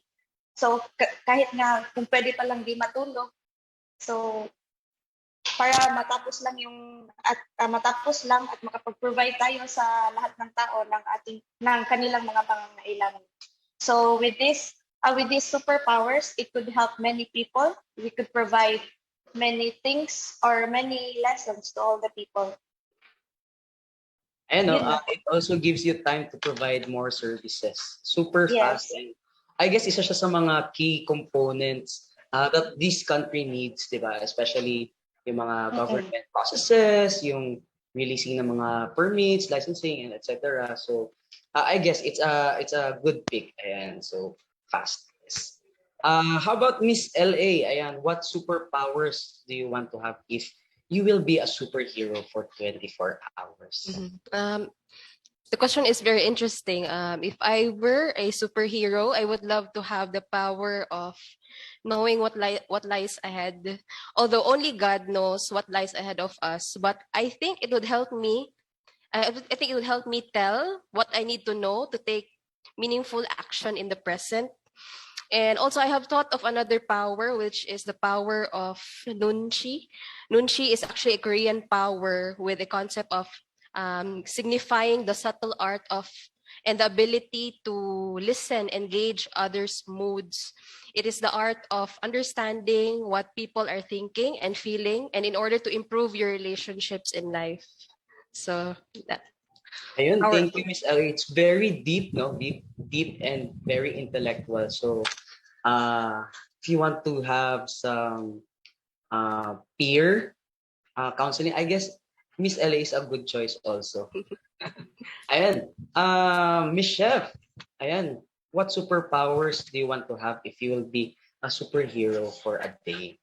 S7: So, kahit nga kung pwede pa lang di matulog, so para matapos lang at makapag-provide tayo sa lahat ng tao ng kanilang mga pangangailangan. So with these superpowers, it could help many people. We could provide many things or many lessons to all the people.
S2: And it also gives you time to provide more services. Super
S7: Yes.
S2: fast. And I guess isa siya sa mga key components that this country needs, di ba? Especially yung mga government processes, yung releasing ng mga permits, licensing, and etc. So I guess it's a good pick. Ayan, so fast. Yes. How about Miss LA? Ayan, what superpowers do you want to have if you will be a superhero for 24 hours?
S8: The question is very interesting. If I were a superhero, I would love to have the power of knowing what lies ahead. Although only God knows what lies ahead of us, but I think it would help me. I think it would help me tell what I need to know to take meaningful action in the present. And also, I have thought of another power, which is the power of Nunchi. Nunchi is actually a Korean power with a concept of signifying the subtle art of and the ability to listen, engage others' moods. It is the art of understanding what people are thinking and feeling, and in order to improve your relationships in life. So, that,
S2: Ayun,
S8: our,
S2: thank you, Miss Ellie. It's very deep, no? Deep and very intellectual. So, if you want to have some peer counseling, I guess Miss Ellie is a good choice also. Ayan, Miss Chef, ayan, what superpowers do you want to have if you will be a superhero for a day?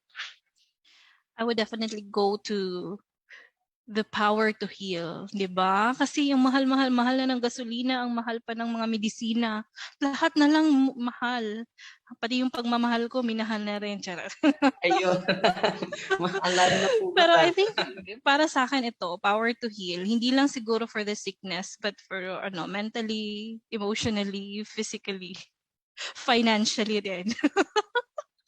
S9: I would definitely go to the power to heal, 'di ba? Kasi yung mahal na ng gasolina, ang mahal pa ng mga medisina. Lahat na lang mahal. Pati yung pagmamahal ko, minahal na rin. Charot.
S2: Ayun. Maalala na po
S9: Pero
S2: ba?
S9: I think para sa akin ito, power to heal, hindi lang siguro for the sickness, but for mentally, emotionally, physically, financially din.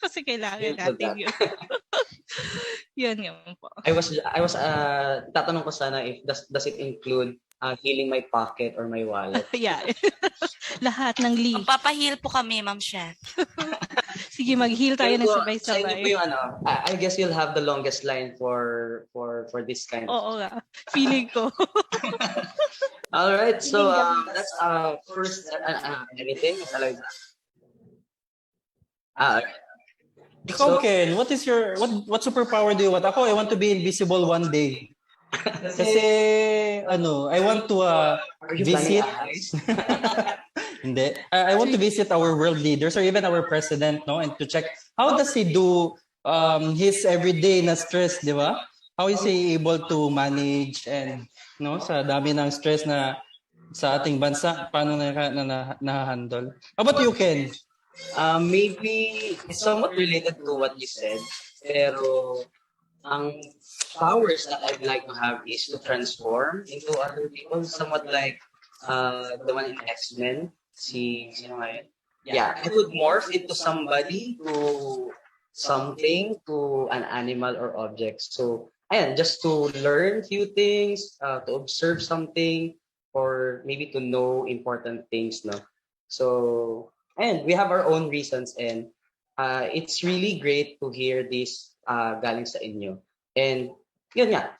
S9: Kasi kailangan
S2: Feel to
S9: natin
S2: that.
S9: yun. Yun po.
S2: I was tatanong ko sana if does it include healing my pocket or my wallet?
S9: Yeah. Lahat ng leaf.
S6: Magpapahil po kami, Ma'am Chef.
S9: Sige, mag-heal tayo na
S2: Sa inyo po
S9: sabay-sabay.
S2: yung I guess you'll have the longest line for this kind of.
S9: Oo nga. Feeling ko.
S2: All right, so that's first anything Alexa.
S1: Ikaw, Ken, what superpower do you want? Ako, I want to be invisible one day. Kasi, I want to
S2: Are you
S1: visit.
S2: planning eyes?
S1: Hindi. I want to visit our world leaders or even our president, no? And to check how does he do his everyday na stress, di ba? How is he able to manage and sa dami ng stress na sa ating bansa, paano na-handle? How about you, Ken?
S2: Maybe it's somewhat related to what you said, pero ang powers that I'd like to have is to transform into other people, somewhat like the one in X-Men. Sino nga yun? Yeah, I could morph into somebody, to something, to an animal or object. So, ayan, just to learn few things, to observe something, or maybe to know important things, no? So, and we have our own reasons, and it's really great to hear this galing sa inyo. And yun nga,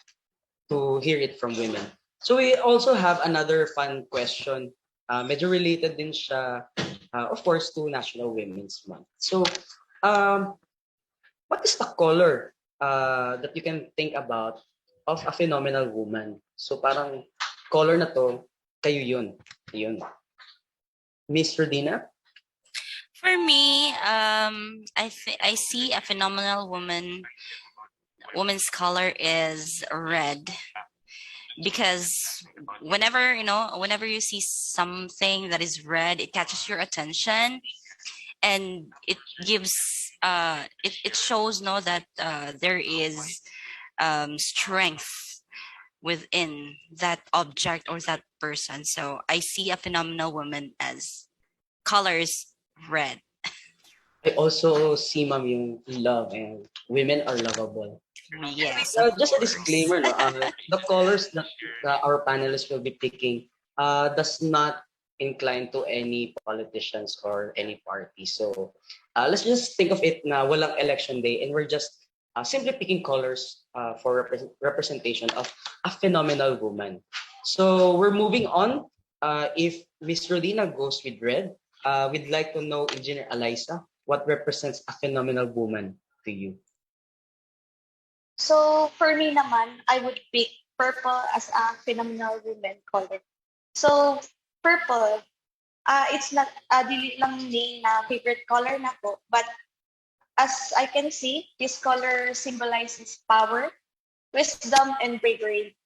S2: to hear it from women. So we also have another fun question. Medyo related din siya, of course, to National Women's Month. So, what is the color that you can think about of a phenomenal woman? So parang color na to, kayo yun. Yun. Miss Rodina?
S6: For me, I see a phenomenal woman. Woman's color is red, because whenever you see something that is red, it catches your attention, and it gives it shows that there is strength within that object or that person. So I see a phenomenal woman as colors red.
S2: I also see, ma'am, yung love, and women are lovable.
S6: Yes.
S2: Just a disclaimer, no? The colors that our panelists will be picking does not incline to any politicians or any party. So let's just think of it na walang election day, and we're just simply picking colors for representation of a phenomenal woman. So we're moving on. If Miss Rodina goes with red, we'd like to know, Engineer Eliza, what represents a phenomenal woman to you?
S7: So for me naman, I would pick purple as a phenomenal woman color. So, purple, it's not dili lang ni na favorite color na ko, but as I can see, this color symbolizes power, wisdom, and bravery.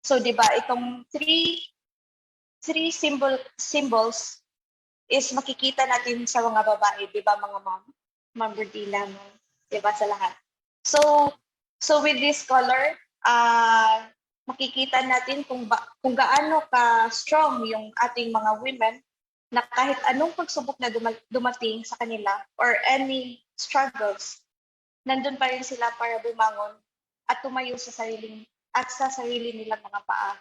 S7: So, di ba, itong three symbols is makikita natin sa mga babae, di ba, mga mom? Ma'am Berdila, di ba, sa lahat. So with this color, makikita natin kung gaano ka strong yung ating mga women na kahit anong pagsubok na dumating sa kanila or any struggles, nandun pa rin sila para bumangon at tumayo sa sarili nilang mga paa.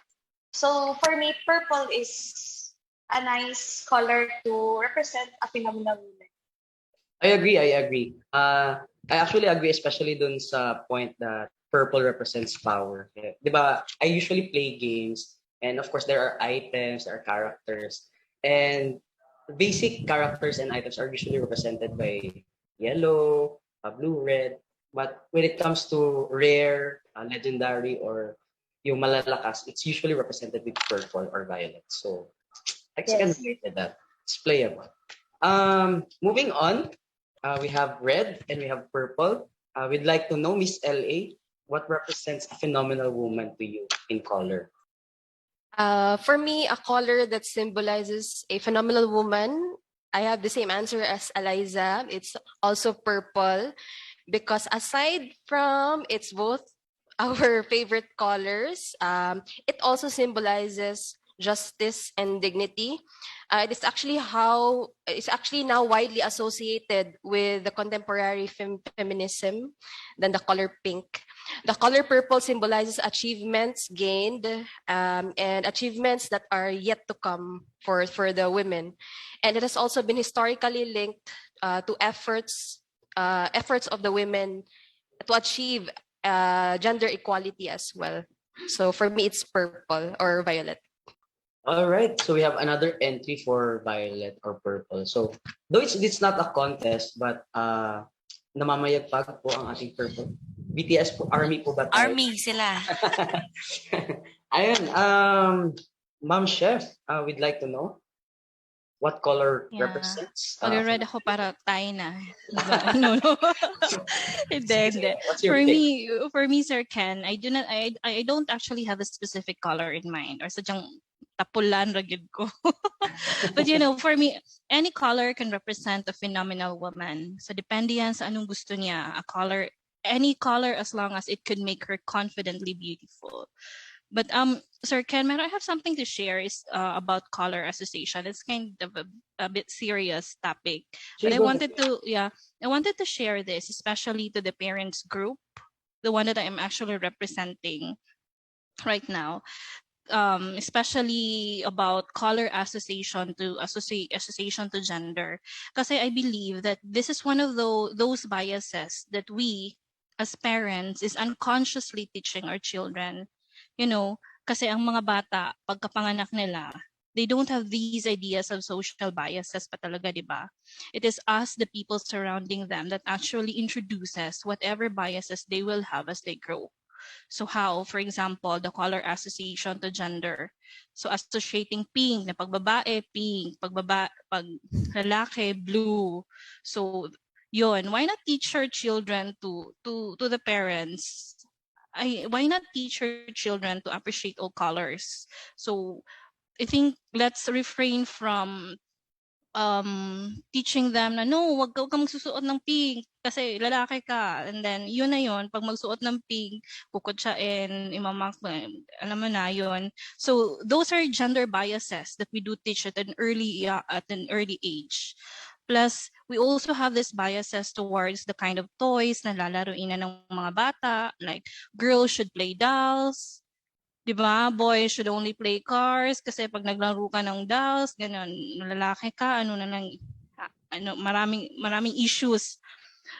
S7: So for me, purple is a nice color to represent a phenomenal woman.
S2: I agree. I actually agree, especially dun sa point that purple represents power. Di ba? I usually play games, and of course, there are items, there are characters, and basic characters and items are usually represented by yellow, blue, red. But when it comes to rare, legendary, or yung malalakas, it's usually represented with purple or violet. So, I can relate to that. It's playable. Moving on, we have red and we have purple. We'd like to know, Miss LA, what represents a phenomenal woman to you in color?
S8: For me, a color that symbolizes a phenomenal woman, I have the same answer as Eliza. It's also purple because aside from it's both our favorite colors, it also symbolizes justice and dignity. It's actually now widely associated with the contemporary feminism than the color pink. The color purple symbolizes achievements gained and achievements that are yet to come for the women, and it has also been historically linked to efforts of the women to achieve gender equality as well. So for me, it's purple or violet.
S2: All right, so we have another entry for violet or purple. So though it's not a contest, but namamayagpag po ang ating purple. BTS po, ARMY po ba tayo?
S6: Army sila.
S2: Ayun, Ma'am Chef, we'd like to know what color represents.
S9: Mag-red ako para tayo na. No. Hindi.
S2: What's your pick?
S9: For me, Sir Ken, I don't actually have a specific color in mind or sadyang tapulan ragid ko. But for me, any color can represent a phenomenal woman. So depende yan sa anong gusto niya. Any color as long as it could make her confidently beautiful. But Sir Ken, I have something to share is about color association. It's kind of a bit serious topic. But I wanted to share this, especially to the parents group, the one that I'm actually representing right now. Especially about color association to gender. Kasi I believe that this is one of those biases that we as parents is unconsciously teaching our children. Kasi ang mga bata, pagkapanganak nila, they don't have these ideas of social biases pa talaga, di ba? It is us, the people surrounding them, that actually introduces whatever biases they will have as they grow. So how, for example, the color association to gender. So associating pink, na pagbabae, pink, pag lalaki, blue. So yun, why not teach our children to the parents? Why not teach our children to appreciate all colors? So I think let's refrain from teaching them na no, wag ka magsusuot ng pink kasi lalaki ka. And then yun na yun, pag magsuot ng pink, kukutsain, imamak, alam mo na yun. So those are gender biases that we do teach at an early age. Plus, we also have these biases towards the kind of toys na lalaruin na ng mga bata, like girls should play dolls, diba? Boys should only play cars kasi pag naglaro ka ng dolls, ganun, lalaki ka, maraming issues.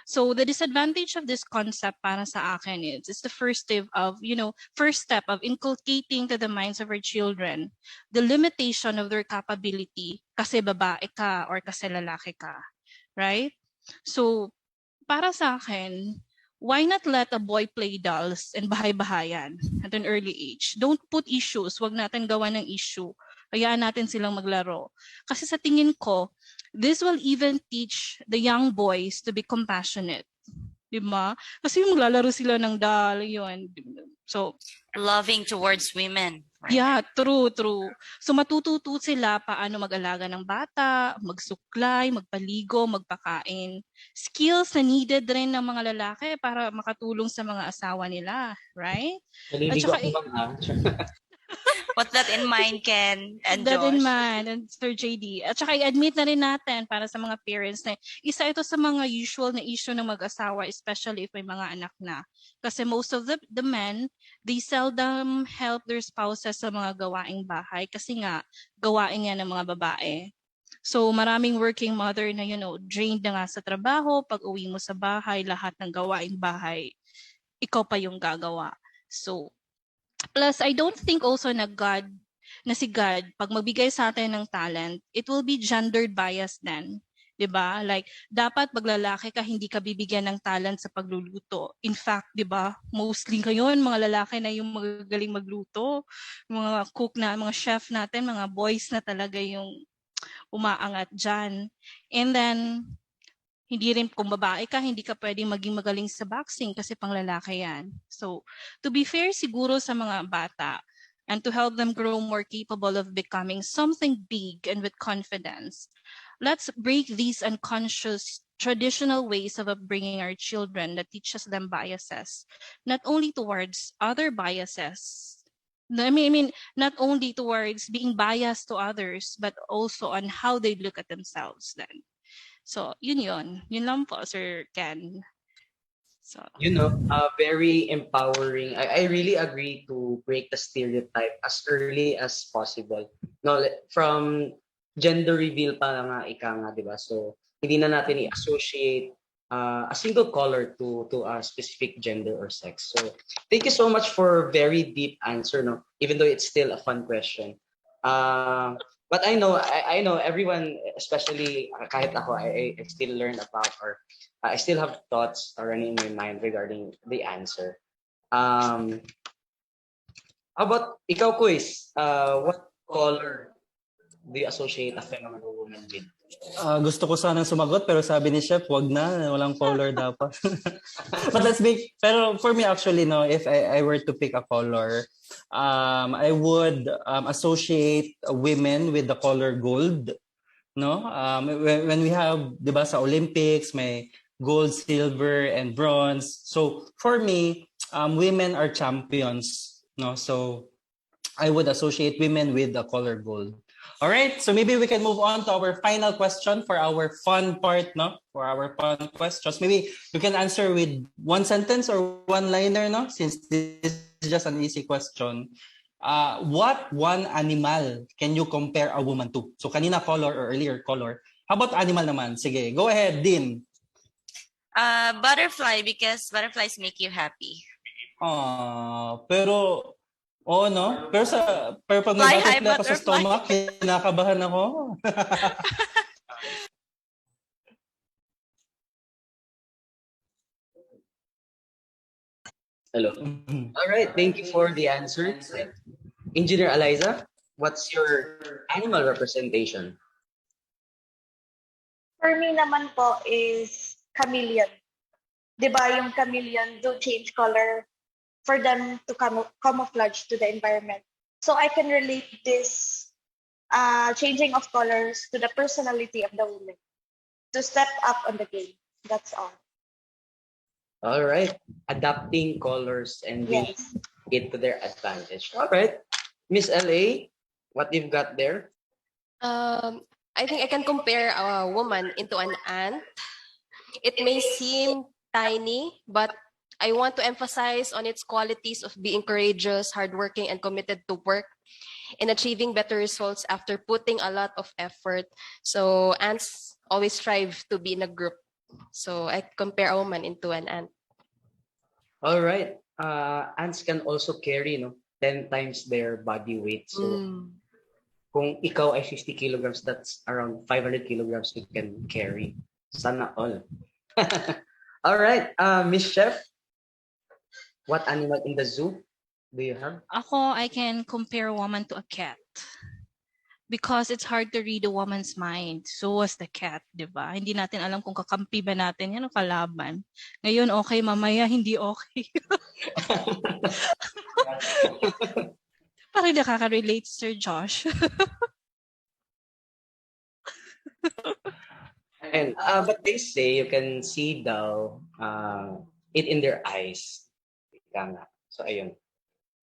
S9: So the disadvantage of this concept para sa akin is the first step of inculcating to the minds of our children the limitation of their capability kasi babae ka or kasi lalaki ka, right? So para sa akin, why not let a boy play dolls and bahay-bahayan at an early age? Don't put issues. Wag natin gawa ng issue. Hayaan natin silang maglaro. Kasi sa tingin ko, this will even teach the young boys to be compassionate. Diba? Kasi yung maglalaro sila ng doll, yun. So,
S6: Loving towards women. Right?
S9: yeah, true. So matututo sila paano mag-alaga ng bata, magsuklay, magpaligo, magpakain. Skills na needed rin ng mga lalaki para makatulong sa mga asawa nila, right? At
S2: Naliligo
S9: saka,
S2: ako bang ha?
S6: Put that in mind, Ken and
S9: that in
S6: Josh.
S9: mind, and Sir JD. At saka i-admit na rin natin para sa mga parents na isa ito sa mga usual na issue ng mag-asawa, especially if may mga anak na. Kasi most of the men, they seldom help their spouses sa mga gawaing bahay kasi nga, gawain nga ng mga babae. So maraming working mother na, drained na nga sa trabaho, pag uwi mo sa bahay, lahat ng gawaing bahay, ikaw pa yung gagawa. So, plus, I don't think also na si God, pag magbigay sa atin ng talent, it will be gendered bias then. 'Di ba? Like, dapat pag lalaki ka, hindi ka bibigyan ng talent sa pagluluto. In fact, 'di ba, mostly ngayon, mga lalaki na yung magagaling magluto. Mga cook na, mga chef natin, mga boys na talaga yung umaangat dyan. And then, hindi rin kung babae ka, hindi ka pwedeng maging magaling sa boxing kasi pang lalaki yan. So, to be fair siguro sa mga bata and to help them grow more capable of becoming something big and with confidence, let's break these unconscious traditional ways of upbringing our children that teaches them biases, not only towards other biases, I mean, not only towards being biased to others, but also on how they look at themselves then. So, yun. Yun lang po, Sir Ken. So,
S2: Very empowering. I really agree to break the stereotype as early as possible. No, from gender reveal pa nga ika nga, di ba? So, hindi na natin i-associate a single color to a specific gender or sex. So, thank you so much for very deep answer, no? Even though it's still a fun question. But I know everyone, especially kahit ako, I still learn about, or I still have thoughts running in my mind regarding the answer. How about ikaw, Quiz? What color do you associate a phenomenal woman with?
S1: Gusto ko sanang sumagot pero sabi ni Chef, wag na, walang color dapat. But pero for me actually, no, if I were to pick a color, I would associate women with the color gold, no? When we have, 'di ba, sa Olympics may gold, silver and bronze. So for me, women are champions, no? So I would associate women with the color gold. All right, so maybe we can move on to our final question for our fun part, no? For our fun questions. Maybe you can answer with one sentence or one-liner, no? Since this is just an easy question. What one animal can you compare a woman to? So kanina color or earlier color. How about animal naman? Sige, go ahead, Din.
S6: Butterfly, because butterflies make you happy.
S1: Pero no? Pero pag
S6: Fly
S1: may
S6: high
S1: butterfly ako sa
S6: butterfly.
S1: stomach, kinakabahan ako.
S2: Hello. All right, thank you for the answer. Engineer Eliza, what's your animal representation?
S7: For me naman po is chameleon. 'Di ba yung chameleon do change color for them to camouflage to the environment. So I can relate this changing of colors to the personality of the woman to step up on the game. That's all.
S2: All right, adapting colors and using
S7: Yes.
S2: it to their advantage. All right, Miss LA, what you've got there?
S8: I think I can compare a woman into an ant. It may seem tiny, but I want to emphasize on its qualities of being courageous, hardworking, and committed to work in achieving better results after putting a lot of effort. So ants always strive to be in a group. So I compare a woman into an ant.
S2: All right, ants can also carry 10 times their body weight. So kung ikaw ay 50 kilograms, that's around 500 kilograms you can carry. Sana all. All right, Miss Chef, what animal in the zoo do you have?
S9: Ako, I can compare a woman to a cat. Because it's hard to read a woman's mind. So was the cat, di ba? Hindi natin alam kung kakampi ba natin yan o kalaban. Ngayon, okay, mamaya, hindi okay. Parang nakaka-relate, Sir Josh.
S2: And but they say you can see daw it in their eyes. Ika nga. So ayun.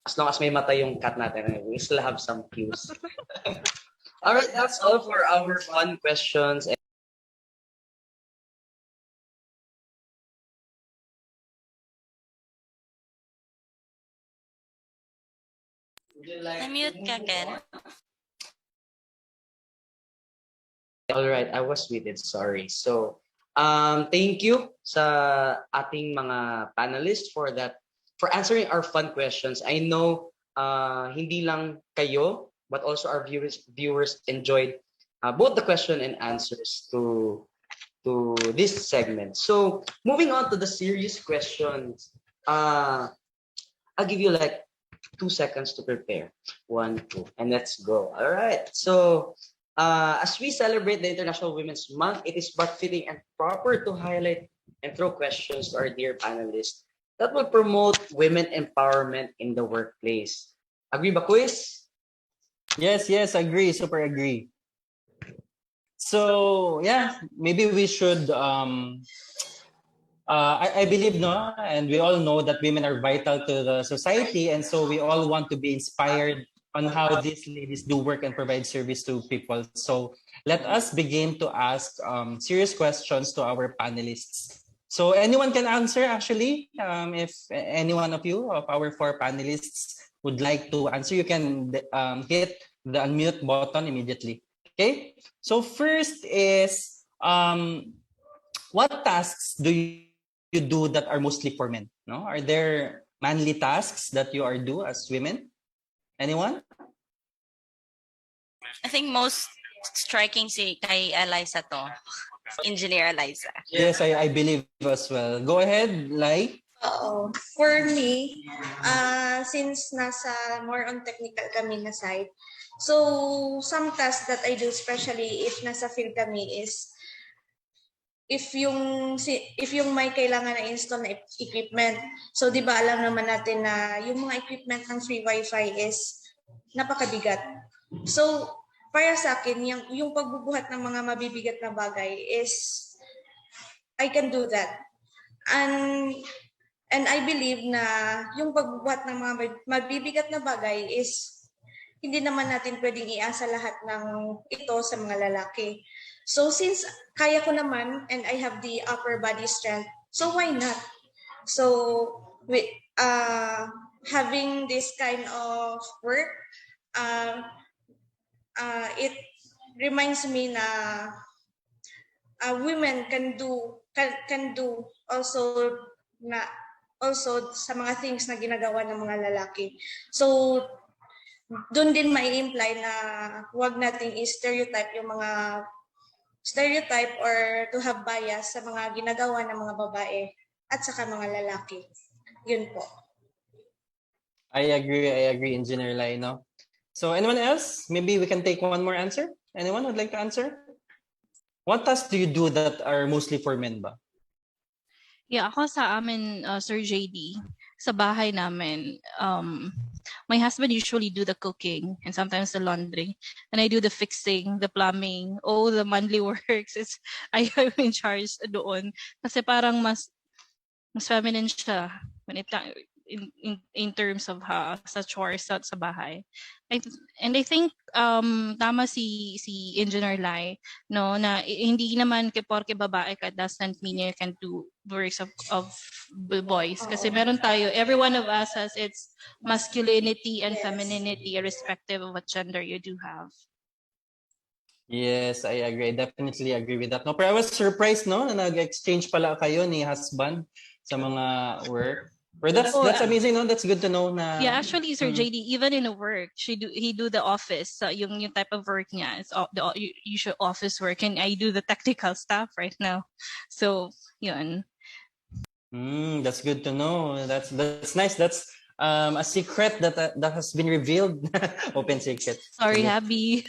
S2: As long as may mata yung cat natin, we still have some clues. All right, that's all for our fun questions.
S6: Na-mute ka, Ken.
S2: All right, I was muted, sorry. So, thank you sa ating mga panelists for answering our fun questions. I know hindi lang kayo, but also our viewers enjoyed both the question and answers to this segment. So, moving on to the serious questions. I'll give you like 2 seconds to prepare. 1, 2, and let's go. All right. So, as we celebrate the International Women's Month, it is but fitting and proper to highlight and throw questions to our dear panelists that will promote women empowerment in the workplace. Agree ba, quiz?
S1: Yes, agree, super agree. So, yeah, maybe we should I believe, no, and we all know that women are vital to the society, and so we all want to be inspired on how these ladies do work and provide service to people. So let us begin to ask serious questions to our panelists. So anyone can answer, actually. If any one of you, of our 4 panelists, would like to answer, you can hit the unmute button immediately. Okay? So first is, what tasks do you do that are mostly for men? No? Are there manly tasks that you are do as women? Anyone?
S6: I think most striking si kay Eliza to. Engineer Eliza.
S1: Yes, I believe as well. Go ahead, Lai.
S10: Oo. For me, since nasa more on technical kami na side, so some tasks that I do, especially if nasa field kami, is if yung may kailangan na install na equipment. So 'di ba alam naman natin na yung mga equipment ng free wifi is napakabigat. So para sa akin, yung pagbubuhat ng mga mabibigat na bagay is I can do that. And I believe na yung pagbubuhat ng mga mabibigat na bagay is hindi naman natin pwedeng iasa lahat ng ito sa mga lalaki. So since kaya ko naman and I have the upper body strength, so why not? So with having this kind of work, it reminds me na women can do also sa mga things na ginagawa ng mga lalaki. So doon din mai-imply na wag nating i-stereotype yung mga stereotype or to have bias sa mga ginagawa ng mga babae at saka mga lalaki. Yun po.
S1: I agree, Engineer Lai, no? So anyone else? Maybe we can take one more answer. Anyone would like to answer? What tasks do you do that are mostly for men ba?
S9: Yeah, ako sa amin, Sir JD, sa bahay namin, my husband usually do the cooking and sometimes the laundry. And I do the fixing, the plumbing, all the manly works. I am in charge doon. Kasi parang mas feminine siya when in terms of sa chores sa bahay. And I think tama si Engineer Lai, no, na hindi naman porke babae ka doesn't mean you can do works of boys, kasi meron tayo, every one of us has its masculinity and femininity irrespective of what gender you do have.
S1: Yes, I agree. I definitely agree with that. No, pero I was surprised, no, na nag-exchange pala kayo ni husband sa mga work. But that's amazing, no? That's good to know na.
S9: Yeah, actually, Sir JD, even in a work, he do the office. Yung type of work niya is the usual office work, and I do the technical stuff right now. So, yun.
S1: That's good to know. That's nice. That's a secret that has been revealed. Open secret.
S9: Sorry, Happy.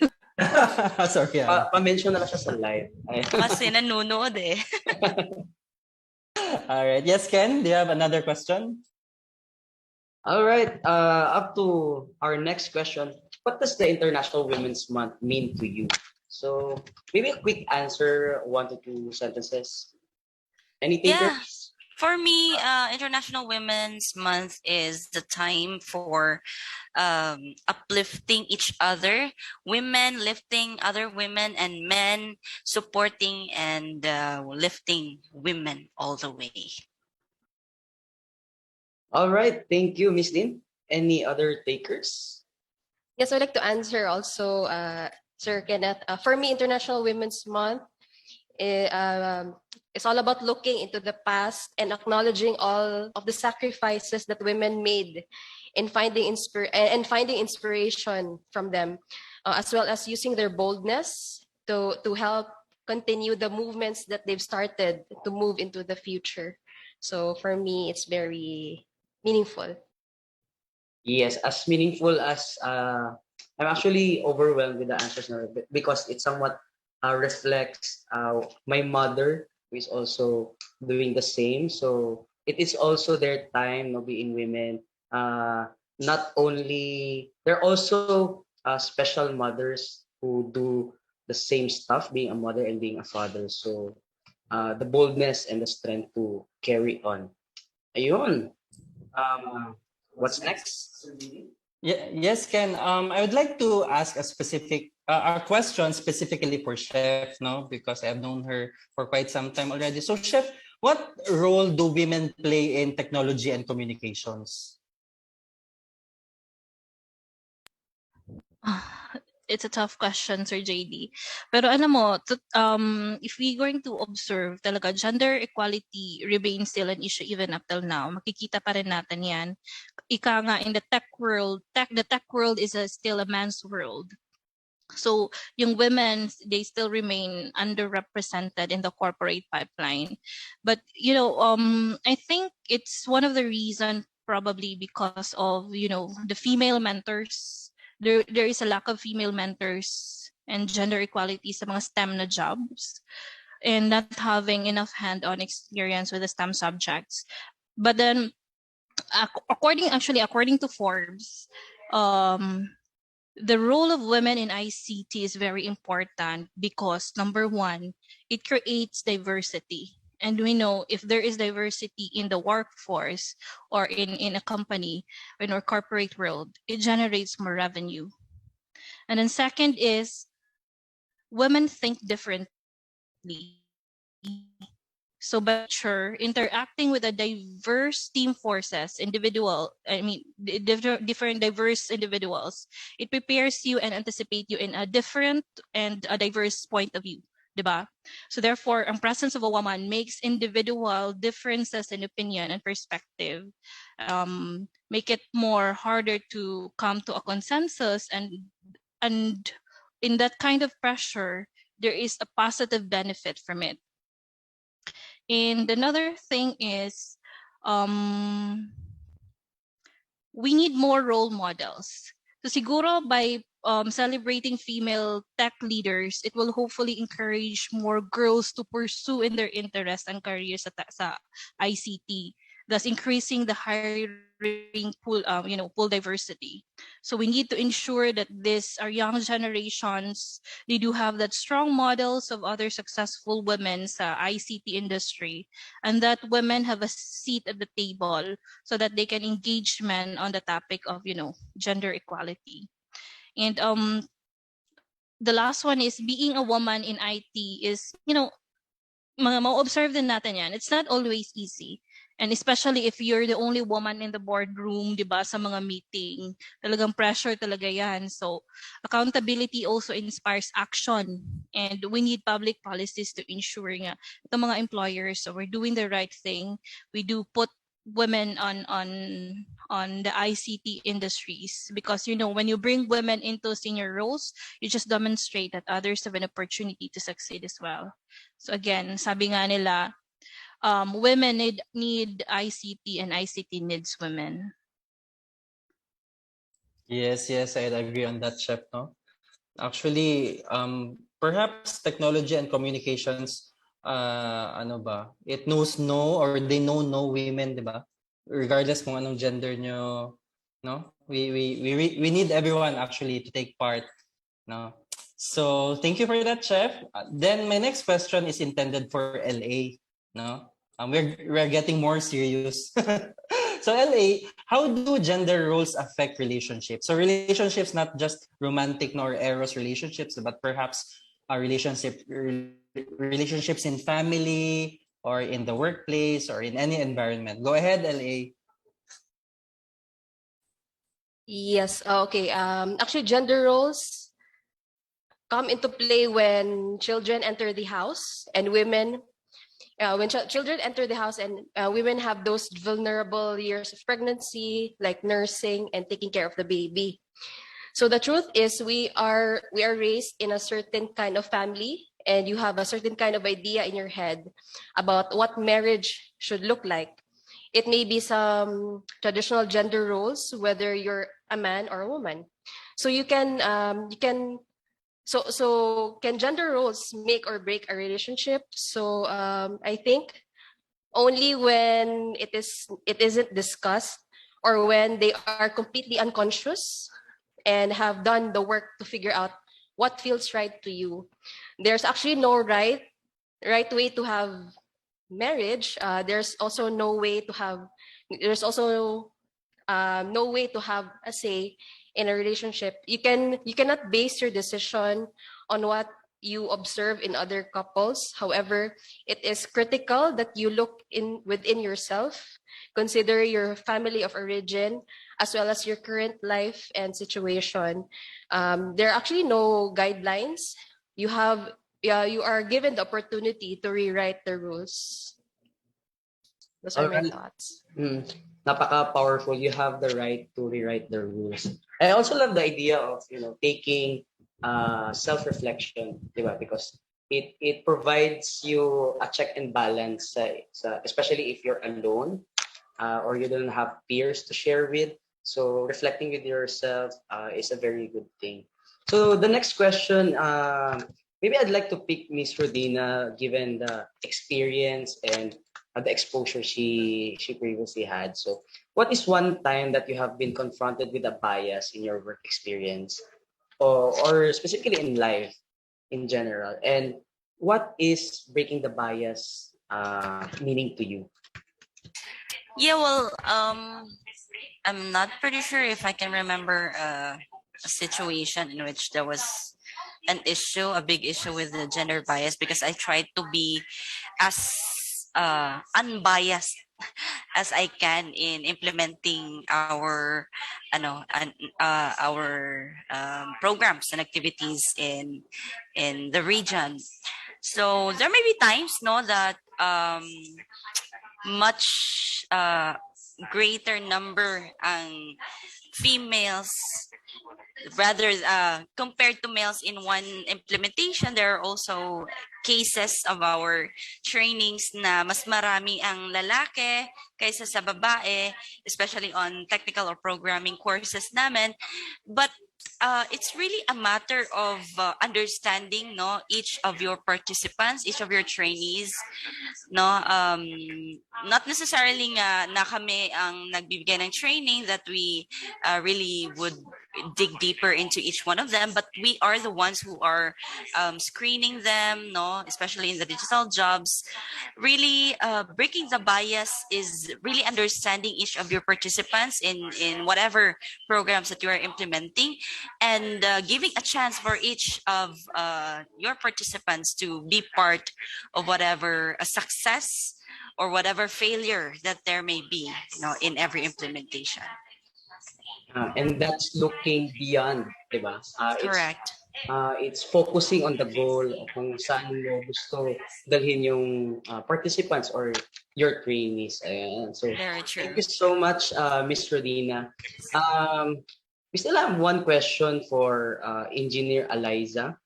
S1: Sorry.
S2: Pa-mention na lang siya sa live.
S6: Kasi nanonood eh.
S1: All right. Yes, Ken, do you have another question?
S2: All right. Up to our next question. What does the International Women's Month mean to you? So maybe a quick answer, 1 to 2 sentences. Any
S6: Yeah.
S2: takers?
S6: For me, International Women's Month is the time for uplifting each other, women lifting other women, and men supporting and lifting women all the way.
S2: All right. Thank you, Miss Lynn. Any other takers?
S8: Yes, I'd like to answer also, Sir Kenneth. For me, International Women's Month it's all about looking into the past and acknowledging all of the sacrifices that women made in finding inspiration from them, as well as using their boldness to help continue the movements that they've started to move into the future. So for me, it's very meaningful.
S2: Yes, as meaningful as I'm actually overwhelmed with the answers now because it somewhat reflects my mother, who is also doing the same. So it is also their time, no, being women. Not only they're also special mothers who do the same stuff, being a mother and being a father. So the boldness and the strength to carry on. Ayun. What's next?
S1: Yeah, yes, Ken. I would like to ask a question specifically for Chef, no, because I have known her for quite some time already. So, Chef, what role do women play in technology and communications?
S9: It's a tough question, Sir JD. Pero alam mo, if we're going to observe talaga, gender equality remains still an issue even up till now. Makikita pa rin natin yan. Ika nga, in the tech world is still a man's world. So yung women, they still remain underrepresented in the corporate pipeline. But, I think it's one of the reasons probably because of, the female mentors. There is a lack of female mentors and gender equality sa mga STEM na jobs and not having enough hand-on experience with the STEM subjects. But then, according to Forbes, the role of women in ICT is very important because number one, it creates diversity. And we know if there is diversity in the workforce or in a company, in our corporate world, it generates more revenue. And then second is women think differently. So by nature, interacting with a diverse team forces, different diverse individuals, it prepares you and anticipate you in a different and a diverse point of view, diba? So therefore, ang presence of a woman makes individual differences in opinion and perspective, make it more harder to come to a consensus, and in that kind of pressure, there is a positive benefit from it. And another thing is, we need more role models. So siguro by celebrating female tech leaders, it will hopefully encourage more girls to pursue in their interests and careers sa ICT, thus increasing the hiring pool diversity. So we need to ensure that our young generations, they do have that strong models of other successful women sa ICT industry, and that women have a seat at the table so that they can engage men on the topic of gender equality. And the last one is being a woman in IT is ma-observe din natin yan. It's not always easy. And especially if you're the only woman in the boardroom, di ba, sa mga meeting, talagang pressure talaga yan. So, accountability also inspires action. And we need public policies to ensure nga the mga employers, so we're doing the right thing. We do put women on the ICT industries because, when you bring women into senior roles, you just demonstrate that others have an opportunity to succeed as well. So again, sabi nga nila, women need ICT and ICT needs women.
S1: Yes, I'd agree on that, Chef. No, actually, perhaps technology and communications, ano ba, it knows no, or they know no women, di ba? Regardless kung anong gender nyo, no? We need everyone actually to take part, no? So thank you for that, Chef. Then my next question is intended for LA, no? We're getting more serious. So LA, how do gender roles affect relationships? So relationships, not just romantic nor eros relationships, but perhaps relationships in family or in the workplace or in any environment. Go ahead, LA.
S8: Yes. Okay. Actually, gender roles come into play when children enter the house and women. When children enter the house and women have those vulnerable years of pregnancy, like nursing and taking care of the baby. So the truth is, we are raised in a certain kind of family, and you have a certain kind of idea in your head about what marriage should look like. It may be some traditional gender roles, whether you're a man or a woman. So can gender roles make or break a relationship? So I think only when it isn't discussed, or when they are completely unconscious and have done the work to figure out what feels right to you. There's actually no right way to have marriage. There's also no way to have a say in a relationship. You cannot base your decision on what you observe in other couples. However, it is critical that you look in within yourself, consider your family of origin, as well as your current life and situation. There are actually no guidelines. You are given the opportunity to rewrite the rules. Those are
S2: All
S8: my
S2: right.
S8: thoughts.
S2: Napaka-powerful. You have the right to rewrite the rules. I also love the idea of, taking self-reflection, diba? Because it provides you a check and balance, especially if you're alone, or you don't have peers to share with. So reflecting with yourself is a very good thing. So the next question, maybe I'd like to pick Miss Rodina, given the experience and the exposure she previously had. So what is one time that you have been confronted with a bias in your work experience, or specifically in life in general? And what is breaking the bias meaning to you?
S6: Yeah, well, I'm not pretty sure if I can remember a situation in which there was a big issue with the gender bias, because I tried to be as unbiased as I can in implementing our programs and activities in the region. So there may be times, no, that much greater number ang females rather compared to males in one implementation. There are also cases of our trainings na mas marami ang lalaki kaysa sa babae, especially on technical or programming courses namin. But it's really a matter of understanding, no, each of your participants, each of your trainees, no, not necessarily nga na kami ang nagbibigay ng training that we really would dig deeper into each one of them, but we are the ones who are screening them, no, especially in the digital jobs. Really breaking the bias is really understanding each of your participants in whatever programs that you are implementing, and giving a chance for each of your participants to be part of whatever a success or whatever failure that there may be, in every implementation.
S2: And that's looking beyond, diba?
S6: Correct.
S2: It's focusing on the goal kung saan mo gusto dalhin yung participants or your trainees. Ayan. So
S6: Very true.
S2: thank you so much, Ms. Rodina. We still have one question for Engineer Eliza.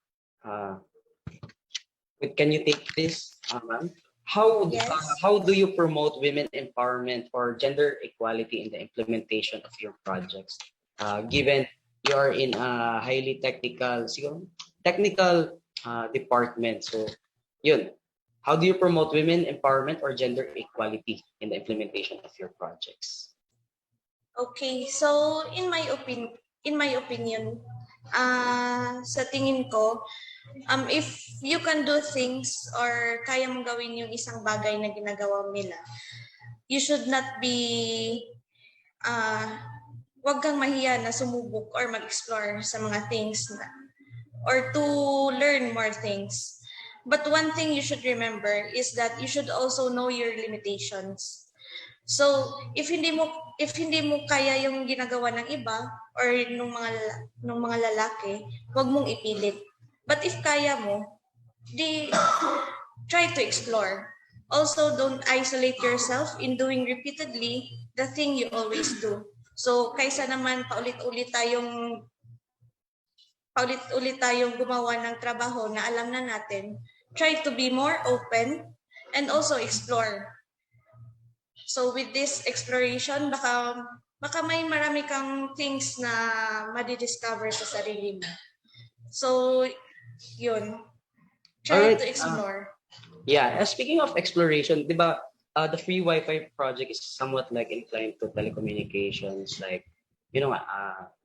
S2: Can you take this, ma'am?
S10: Yes.
S2: how do you promote women empowerment or gender equality in the implementation of your projects? Given you are in a highly technical department, so yun. How do you promote women empowerment or gender equality in the implementation of your projects?
S10: Okay, so in my opinion, sa tingin ko, if you can do things or kaya mong gawin yung isang bagay na ginagawa nila, you should not be, wag kang mahiya na sumubok or mag-explore sa mga things na, or to learn more things. But one thing you should remember is that you should also know your limitations. So, if hindi mo kaya yung ginagawa ng iba or nung mga lalaki, wag mong ipilit. But if kaya mo, di try to explore. Also, don't isolate yourself in doing repeatedly the thing you always do. So, kaysa naman paulit-ulit tayong gumawa ng trabaho na alam na natin, try to be more open and also explore. So with this exploration, baka may marami kang things na madidiscover sa sarili mo. So, yun. Try
S2: Alright,
S10: to explore.
S2: speaking of exploration, di ba, the free Wi-Fi project is somewhat like inclined to telecommunications, like,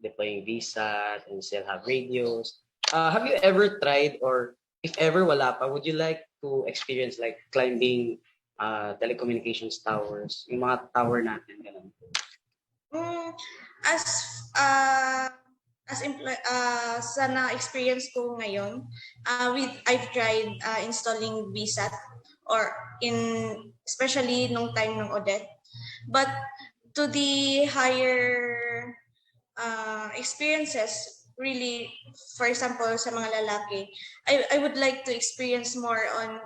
S2: deploying VSAT and still have radios. Have you ever tried, or if ever wala pa, would you like to experience like climbing telecommunications towers, yung mga tower natin, ganun?
S10: Sa na-experience ko ngayon, I've tried installing VSAT or especially nung time ng Odette. But to the higher experiences, really, for example, sa mga lalaki, I would like to experience more on,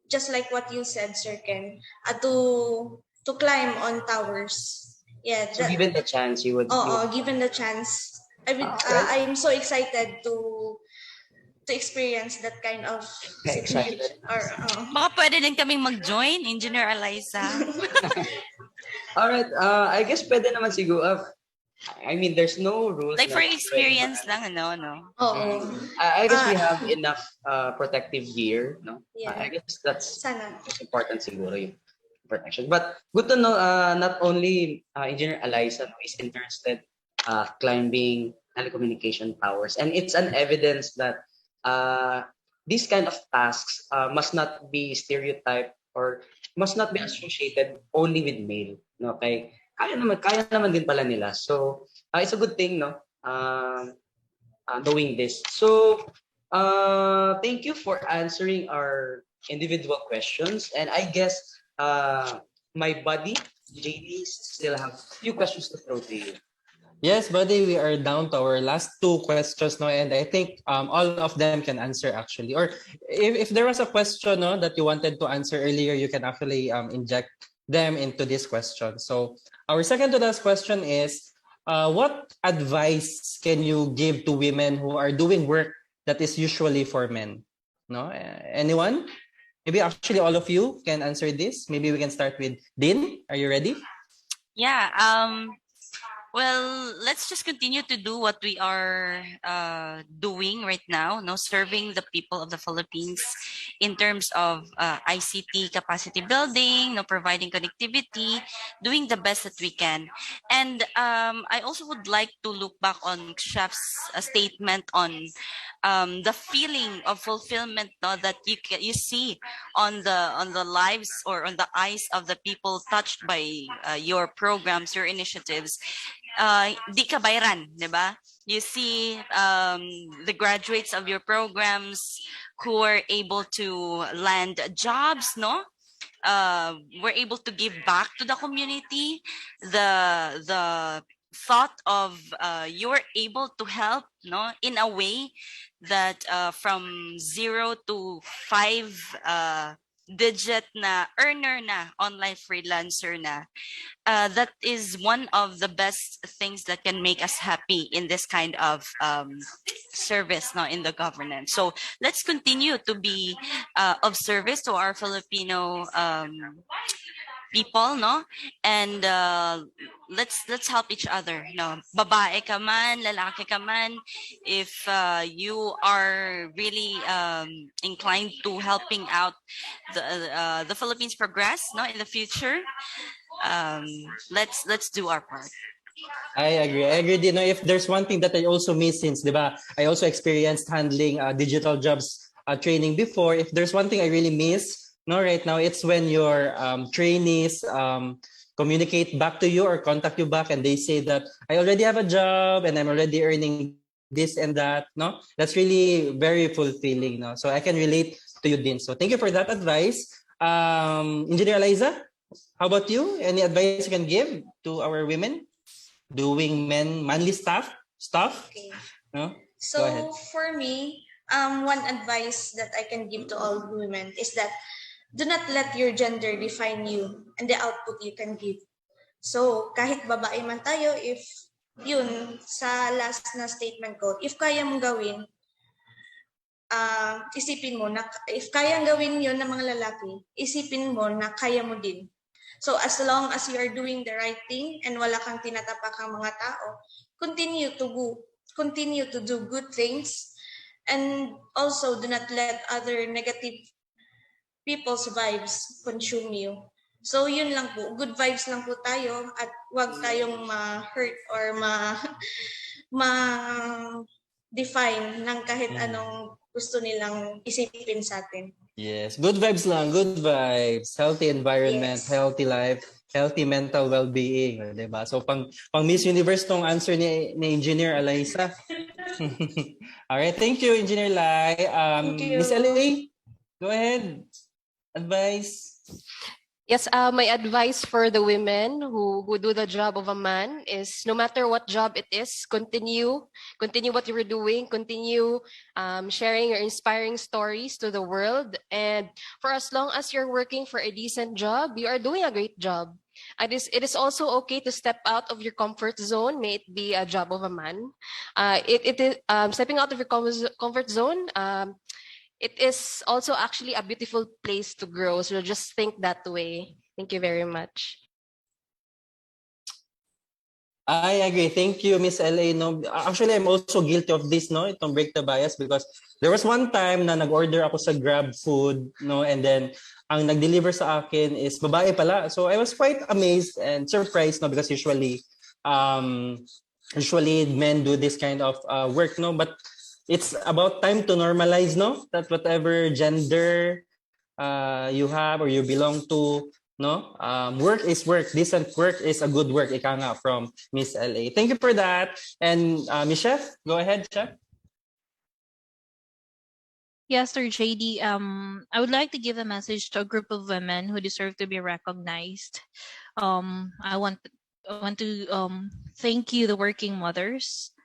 S10: just like what you said, Sir Ken, to climb on towers. Yeah.
S2: So given the chance, you would.
S10: Given the chance, I'm so excited to experience that kind of situation.
S6: Baka pwede din kaming mag-join, Engineer Eliza.
S2: Alright, I guess pwede naman siguro. I mean, there's no rules.
S6: Like for experience lang, no?
S2: I guess we have enough protective gear, no?
S10: Yeah.
S2: I guess that's
S10: Sana.
S2: important siguro yung protection. But good to know, not only Engineer Eliza is interested climbing telecommunication towers, and it's an evidence that these kind of tasks must not be stereotyped or must not be associated only with male, no? Kaya naman din pala nila. So, it's a good thing, no? Knowing this. So, thank you for answering our individual questions. And I guess my buddy, JD, still have a few questions to throw to you.
S1: Yes, buddy, we are down to our last two questions, no, and I think all of them can answer actually. Or if there was a question, no, that you wanted to answer earlier, you can actually inject them into this question. So our second to last question is, what advice can you give to women who are doing work that is usually for men? No, anyone? Maybe actually all of you can answer this. Maybe we can start with Din. Are you ready?
S6: Yeah. Well, let's just continue to do what we are doing right now, no, serving the people of the Philippines in terms of ICT capacity building, no, providing connectivity, doing the best that we can. And I also would like to look back on Chef's statement on the feeling of fulfillment, no, that you see on the lives or on the eyes of the people touched by your programs, your initiatives. Di ka bayran, di ba? You see the graduates of your programs who are able to land jobs, no? We're able to give back to the community. The thought of you were able to help, no, in a way that from 0 to 5 digit na earner na, online freelancer na, that is one of the best things that can make us happy in this kind of service now in the governance. So let's continue to be of service to our Filipino people, no? And let's help each other, no? Babae ka man, lalaki ka man, if you are really inclined to helping out the Philippines progress, no, in the future, let's do our part.
S1: I agree. I agree. You know, if there's one thing that I also miss since, di ba, I also experienced handling digital jobs training before. If there's one thing I really miss, no, right now, it's when your trainees communicate back to you or contact you back and they say that I already have a job and I'm already earning this and that. No, that's really very fulfilling. No, so I can relate to you, Din. So thank you for that advice. Engineer Eliza, how about you? Any advice you can give to our women doing manly stuff?
S10: Okay.
S1: No?
S10: So
S1: Go ahead.
S10: for me, one advice that I can give to all women is that do not let your gender define you and the output you can give. So kahit babae man tayo, if yun sa last na statement ko, if kaya mong gawin, isipin mo na if kayang gawin yun ng mga lalaki, isipin mo na kaya mo din. So as long as you are doing the right thing and wala kang tinatapakang mga tao, continue to do good things, and also do not let other negative people's vibes consume you. So yun lang po, good vibes lang po tayo at wag tayong ma-hurt or ma-define ng kahit anong gusto nilang isipin sa atin.
S1: Yes, good vibes lang, good vibes. Healthy environment,
S10: Yes.
S1: healthy life, healthy mental well-being, 'di ba? So pang Miss Universe tong answer ni Engineer Eliza. All right, thank you Engineer Lai.
S10: Thank you.
S1: Miss LA, go ahead. Advice.
S8: Yes, my advice for the women who do the job of a man is no matter what job it is, continue what you were doing, continue sharing your inspiring stories to the world. And for as long as you're working for a decent job, you are doing a great job. It is also okay to step out of your comfort zone, may it be a job of a man. It is stepping out of your comfort zone. It is also actually a beautiful place to grow. So just think that way. Thank you very much.
S1: I agree. Thank you, Miss LA. No, actually, I'm also guilty of this, no, itong break the bias, because there was one time na nag-order ako sa Grab food, no, and then ang nag-deliver sa akin is babae pala. So I was quite amazed and surprised, no, because usually men do this kind of work, no, but it's about time to normalize, no, that whatever gender you have or you belong to, no, work is work. Decent work is a good work. Ika nga from Miss LA. Thank you for that. And Miss Chef, go ahead, Chef.
S9: Yes, Sir JD. I would like to give a message to a group of women who deserve to be recognized. I want to thank you, the working mothers.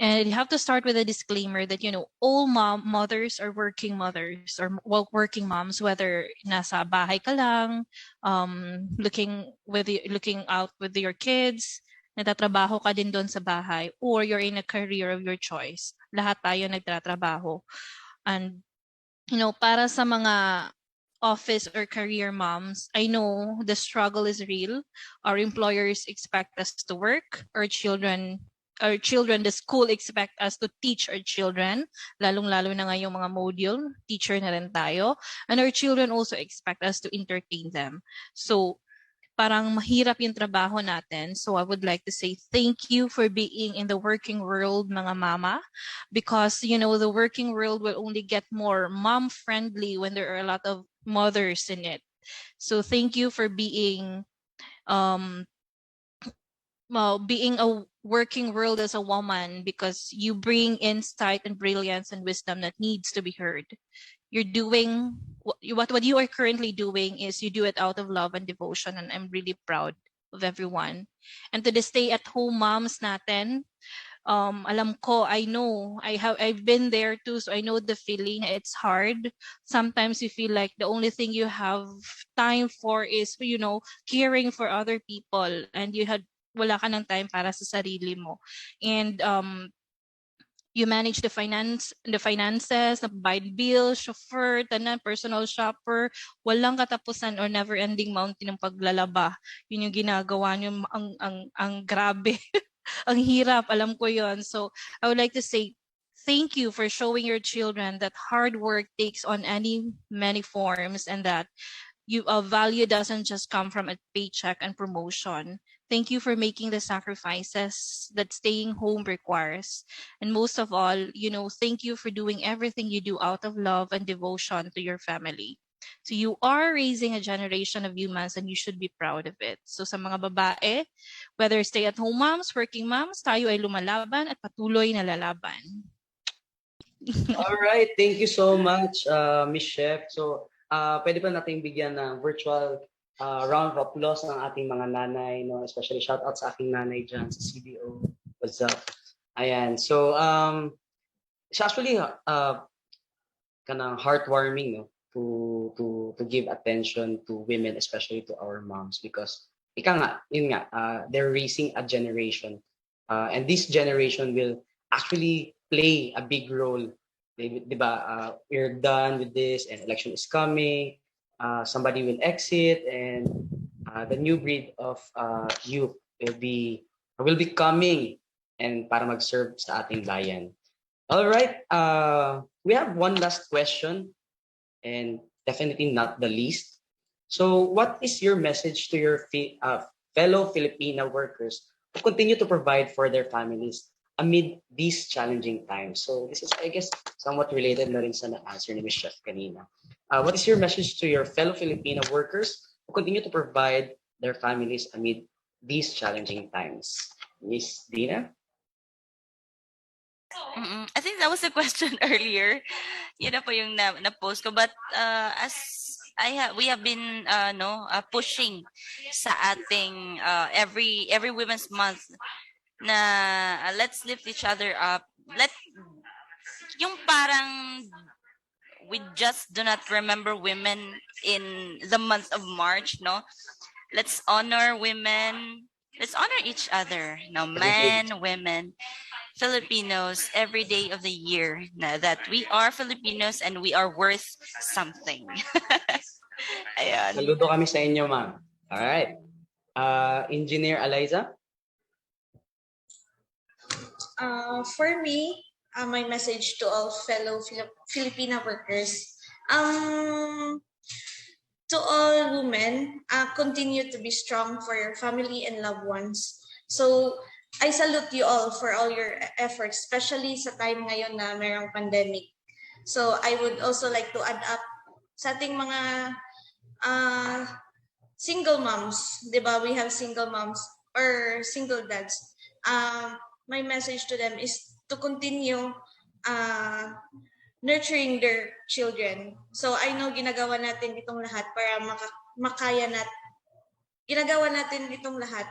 S9: And you have to start with a disclaimer that, you know, all mothers are working mothers or working moms, whether nasa bahay ka lang, looking out with your kids, nagtatrabaho ka din doon sa bahay, or you're in a career of your choice. Lahat tayo nagtatrabaho. And, you know, para sa mga office or career moms, I know the struggle is real. Our employers expect us to work. Our children, the school expect us to teach our children, lalong-lalo na ngayong mga module, teacher na rin tayo. And our children also expect us to entertain them. So, parang mahirap yung trabaho natin. So, I would like to say thank you for being in the working world, mga mama, because, you know, the working world will only get more mom-friendly when there are a lot of mothers in it. So, thank you for being being a working world as a woman, because you bring insight and brilliance and wisdom that needs to be heard. You're doing what you are currently doing is you do it out of love and devotion, and I'm really proud of everyone. And to the stay-at-home moms natin, alam ko, I've been there too, so I know the feeling. It's hard. Sometimes you feel like the only thing you have time for is, caring for other people, and wala ka ng time para sa sarili mo. And you manage the finances, nabayad bills, chauffeur, tanan, personal shopper, walang katapusan or never-ending mountain ng paglalaba. Yun yung ginagawa niyo, ang grabe. Ang hirap, alam ko yon. So I would like to say thank you for showing your children that hard work takes on many forms, and that value doesn't just come from a paycheck and promotion. Thank you for making the sacrifices that staying home requires. And most of all, thank you for doing everything you do out of love and devotion to your family. So you are raising a generation of humans, and you should be proud of it. So sa mga babae, whether stay-at-home moms, working moms, tayo ay lumalaban at patuloy na lalaban.
S2: All right, thank you so much, Miss Chef. So, pwede pa nating bigyan ng virtual round of applause ng ating mga nanay, no? Especially shout out sa aking nanay dyan sa CDO. What's up? Ayan. So, it's actually kanang heartwarming, no? To give attention to women, especially to our moms, because they're raising a generation, and this generation will actually play a big role. Diba? We're done with this, and election is coming. Somebody will exit, and the new breed of youth will be coming, and para mag-serve sa ating bayan. All right. We have one last question, and definitely not the least. So, what is your message to your fellow Filipino workers who continue to provide for their families amid these challenging times? So, this is, I guess, somewhat related na rin sa na-answer ni Ms. Chef kanina. What is your message to your fellow Filipino workers who continue to provide their families amid these challenging times? Miss Dina?
S6: I think that was the question earlier. Yun na po yung na-post ko. But we have been pushing sa ating every Women's Month na let's lift each other up. Yung parang we just do not remember women in the month of March, no? Let's honor women. Let's honor each other. No, men, women, Filipinos, every day of the year. Na that we are Filipinos and we are worth something. Ayan.
S2: Saludo kami sa inyo, ma'am. All right. Engineer Eliza?
S10: For me, my message to all fellow Filipino workers, to all women, continue to be strong for your family and loved ones. So, I salute you all for all your efforts, especially sa time ngayon na mayroong pandemic. So, I would also like to add up sa ating mga single moms, di ba? We have single moms or single dads. My message to them is to continue nurturing their children. So I know ginagawa natin itong lahat para makaya natin. Ginagawa natin itong lahat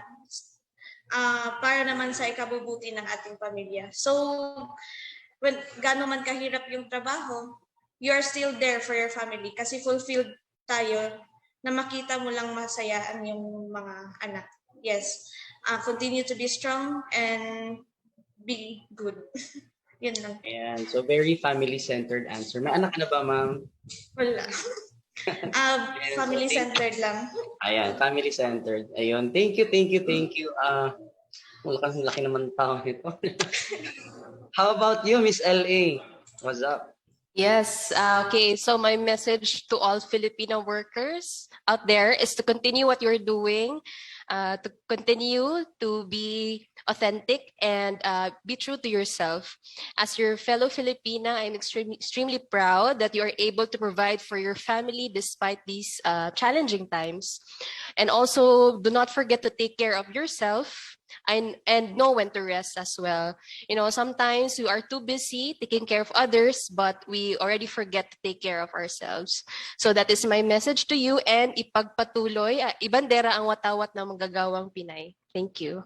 S10: para naman sa ikabubuti ng ating pamilya. So when gaano man kahirap yung trabaho, you are still there for your family kasi fulfilled tayo na makita mo lang masaya ang yung mga anak. Yes. Continue to be strong and be good. Yun lang.
S2: Ayan. So, very family-centered answer. May anak ka na ba, ma'am?
S10: Wala. Family-centered lang.
S2: Ayan, family-centered. Ayun. Thank you. Laki naman tao nito. How about you, Miss LA? What's up?
S8: Yes. Okay. So my message to all Filipino workers out there is to continue what you're doing, to continue to be authentic and be true to yourself. As your fellow Filipina, I'm extremely proud that you are able to provide for your family despite these challenging times. And also, do not forget to take care of yourself and know when to rest as well. You know, sometimes we are too busy taking care of others, but we already forget to take care of ourselves. So that is my message to you, and ipagpatuloy, ibandera ang watawat ng manggagawang Pinay. Thank you.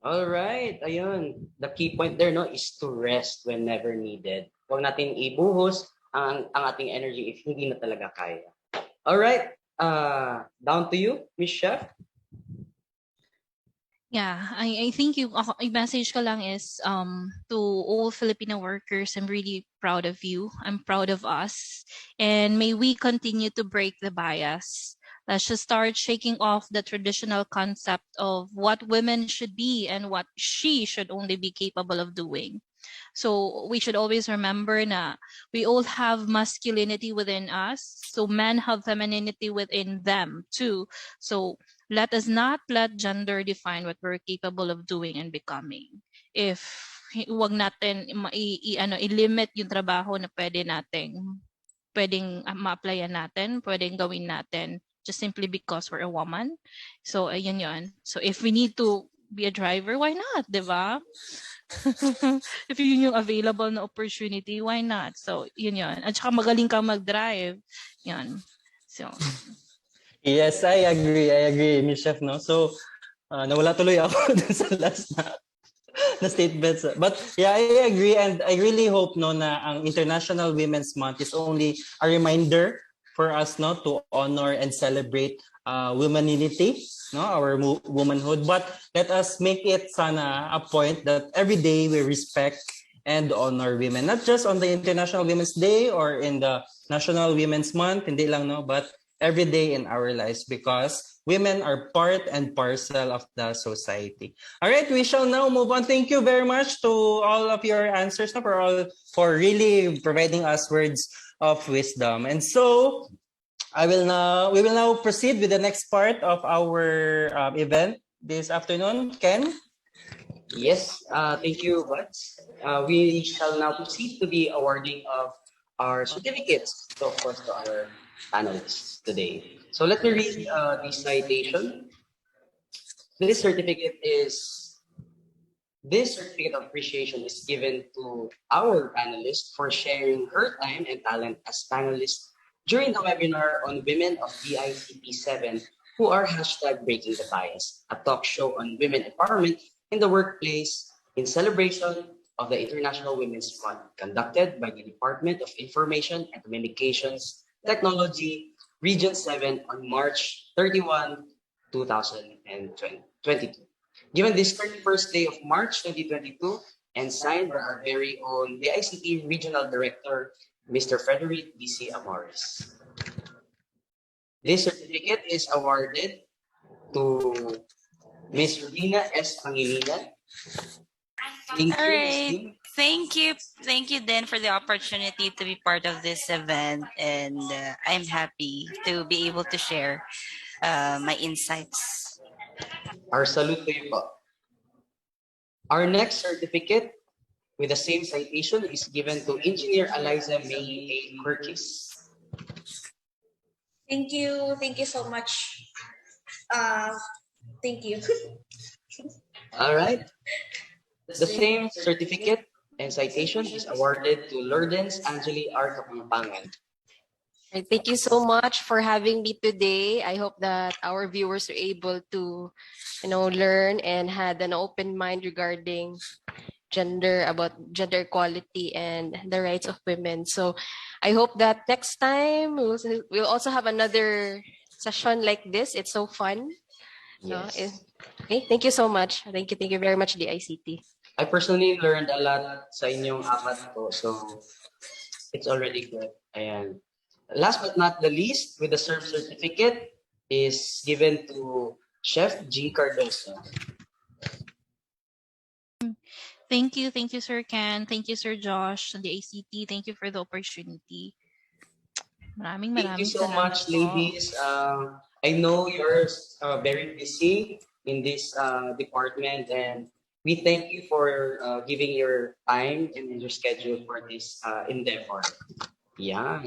S2: All right, ayun. The key point there, no, is to rest whenever needed. Huwag natin ibuhos ang ating energy if hindi na talaga kaya. All right, down to you, Miss Chef.
S9: Yeah, I think yung message ko lang is to all Filipino workers, I'm really proud of you. I'm proud of us. And may we continue to break the bias. Let's just start shaking off the traditional concept of what women should be and what she should only be capable of doing. So we should always remember na we all have masculinity within us. So men have femininity within them too. So let us not let gender define what we're capable of doing and becoming. If wag natin i-limit yung trabaho na pwedeng ma-applyan natin, pwedeng gawin natin just simply because we're a woman. So ayun yun. So if we need to be a driver, why not, 'di ba? If yun yung available na opportunity, why not? So, yun. At saka magaling kang mag-drive. Yun. So,
S1: Yes, I agree, Miss Chef, no? So, nawala tuloy ako dun sa last na statements. But yeah, I agree, and I really hope no na ang International Women's Month is only a reminder for us no to honor and celebrate womanity, no, our womanhood. But let us make it sana a point that every day we respect and honor women, not just on the International Women's Day or in the National Women's Month, hindi lang no, but every day in our lives, because women are part and parcel of the society. All right, we shall now move on. Thank you very much to all of your answers, no, for really providing us words of wisdom. And so we will now proceed with the next part of our event this afternoon. Ken?
S2: Yes, thank you, Buds. We shall now proceed to the awarding of our certificates, so of course, to our panelists today. So let me read the citation. This certificate of appreciation is given to our panelist for sharing her time and talent as panelist during the webinar on women of DICT-7 who are #Breaking the Bias, a talk show on women empowerment in the workplace in celebration of the International Women's Month, conducted by the Department of Information and Communications Technology, Region 7 on March 31, 2022. Given this 31st day of March 2022 and signed by our very own DICT Regional Director, Mr. Frederick B.C. Amores. This certificate is awarded to Ms. Rudina S. Pangilinan. Thank
S6: All
S2: you,
S6: right.
S2: Ms.
S6: Thank you, then, for the opportunity to be part of this event, and I'm happy to be able to share my insights.
S2: Our salute to you po. Our next certificate with the same citation is given to Engineer Eliza May A. Curtis.
S10: Thank you so much. Thank you.
S2: All right. The same certificate and citation is awarded to Lourdes Angeli R. Kapampangan.
S8: Right, thank you so much for having me today. I hope that our viewers are able to, learn and had an open mind regarding about gender equality and the rights of women. So I hope that next time we'll also have another session like this. It's so fun.
S2: Yes.
S8: Okay, thank you so much. Thank you very much, DICT.
S2: I personally learned a lot sa inyong apat po, so it's already good. And last but not the least, with the serve certificate is given to Chef G. Cardoso.
S9: thank you, Sir Ken. Thank you, Sir Josh, and the ACT. Thank you for the opportunity. Maraming
S2: Thank you so
S9: salamat
S2: much,
S9: po.
S2: ladies. I know you're very busy in this department, and we thank you for giving your time and your schedule for this endeavor. Yeah.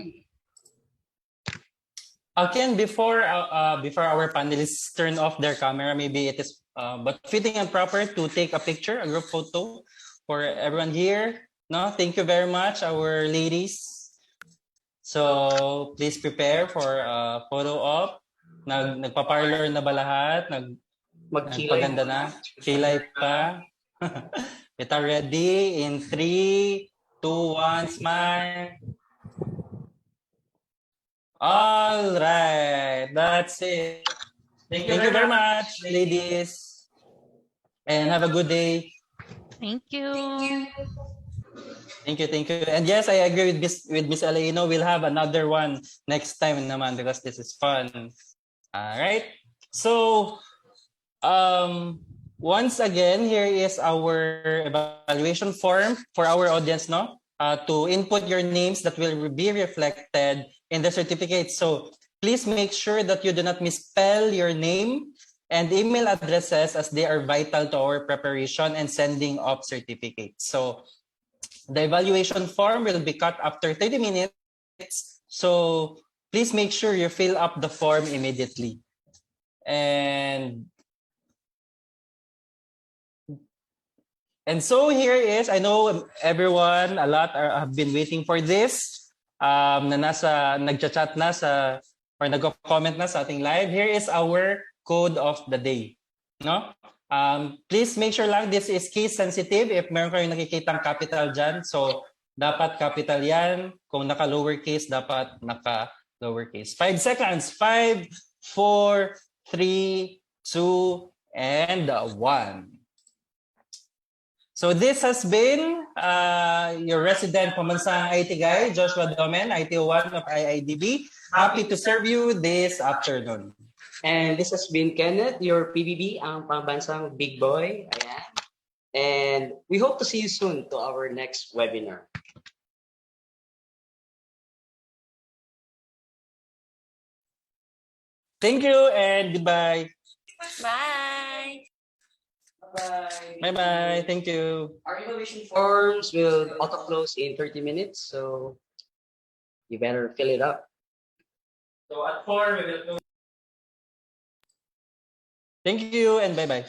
S1: Again, before our panelists turn off their camera, maybe it is but fitting and proper to take a picture, a group photo for everyone here. No, thank you very much, our ladies. So please prepare for photo op. Nagpa-parlor na ba lahat?
S2: Magkilay
S1: Paganda na. Kilay pa. Kita ready in 3, 2, 1, smile. All right. That's it. Thank you very much, ladies. And have a good day.
S9: Thank you.
S1: Thank you, thank you. And yes, I agree with Miss Alaino. We'll have another one next time naman because this is fun. All right. So, once again, here is our evaluation form for our audience, no? To input your names that will be reflected in the certificate. So please make sure that you do not misspell your name and email addresses as they are vital to our preparation and sending of certificates. So the evaluation form will be cut after 30 minutes. So please make sure you fill up the form immediately. And so here is, I know everyone, a lot have been waiting for this. Na nagchat na sa, or nag-comment na sa ating live. Here is our code of the day. No? Please make sure lang this is case sensitive. If meron kayong nakikitang capital dyan, so dapat capital yan. Kung naka-lowercase, dapat naka-lowercase. 5 seconds. 5, 4, 3, 2, and 1. So this has been your resident Pamansang IT guy, Joshua Domen, IT1 of IIDB. Happy to serve you this afternoon.
S2: And this has been Kenneth, your PBB, ang pambansang big boy. Ayan. And we hope to see you soon to our next webinar.
S1: Thank you and goodbye.
S6: Bye.
S2: Bye.
S1: Bye-bye. Thank you.
S2: Our evaluation forms will auto-close in 30 minutes, so you better fill it up.
S1: So at 4, we will close. Thank you and bye-bye.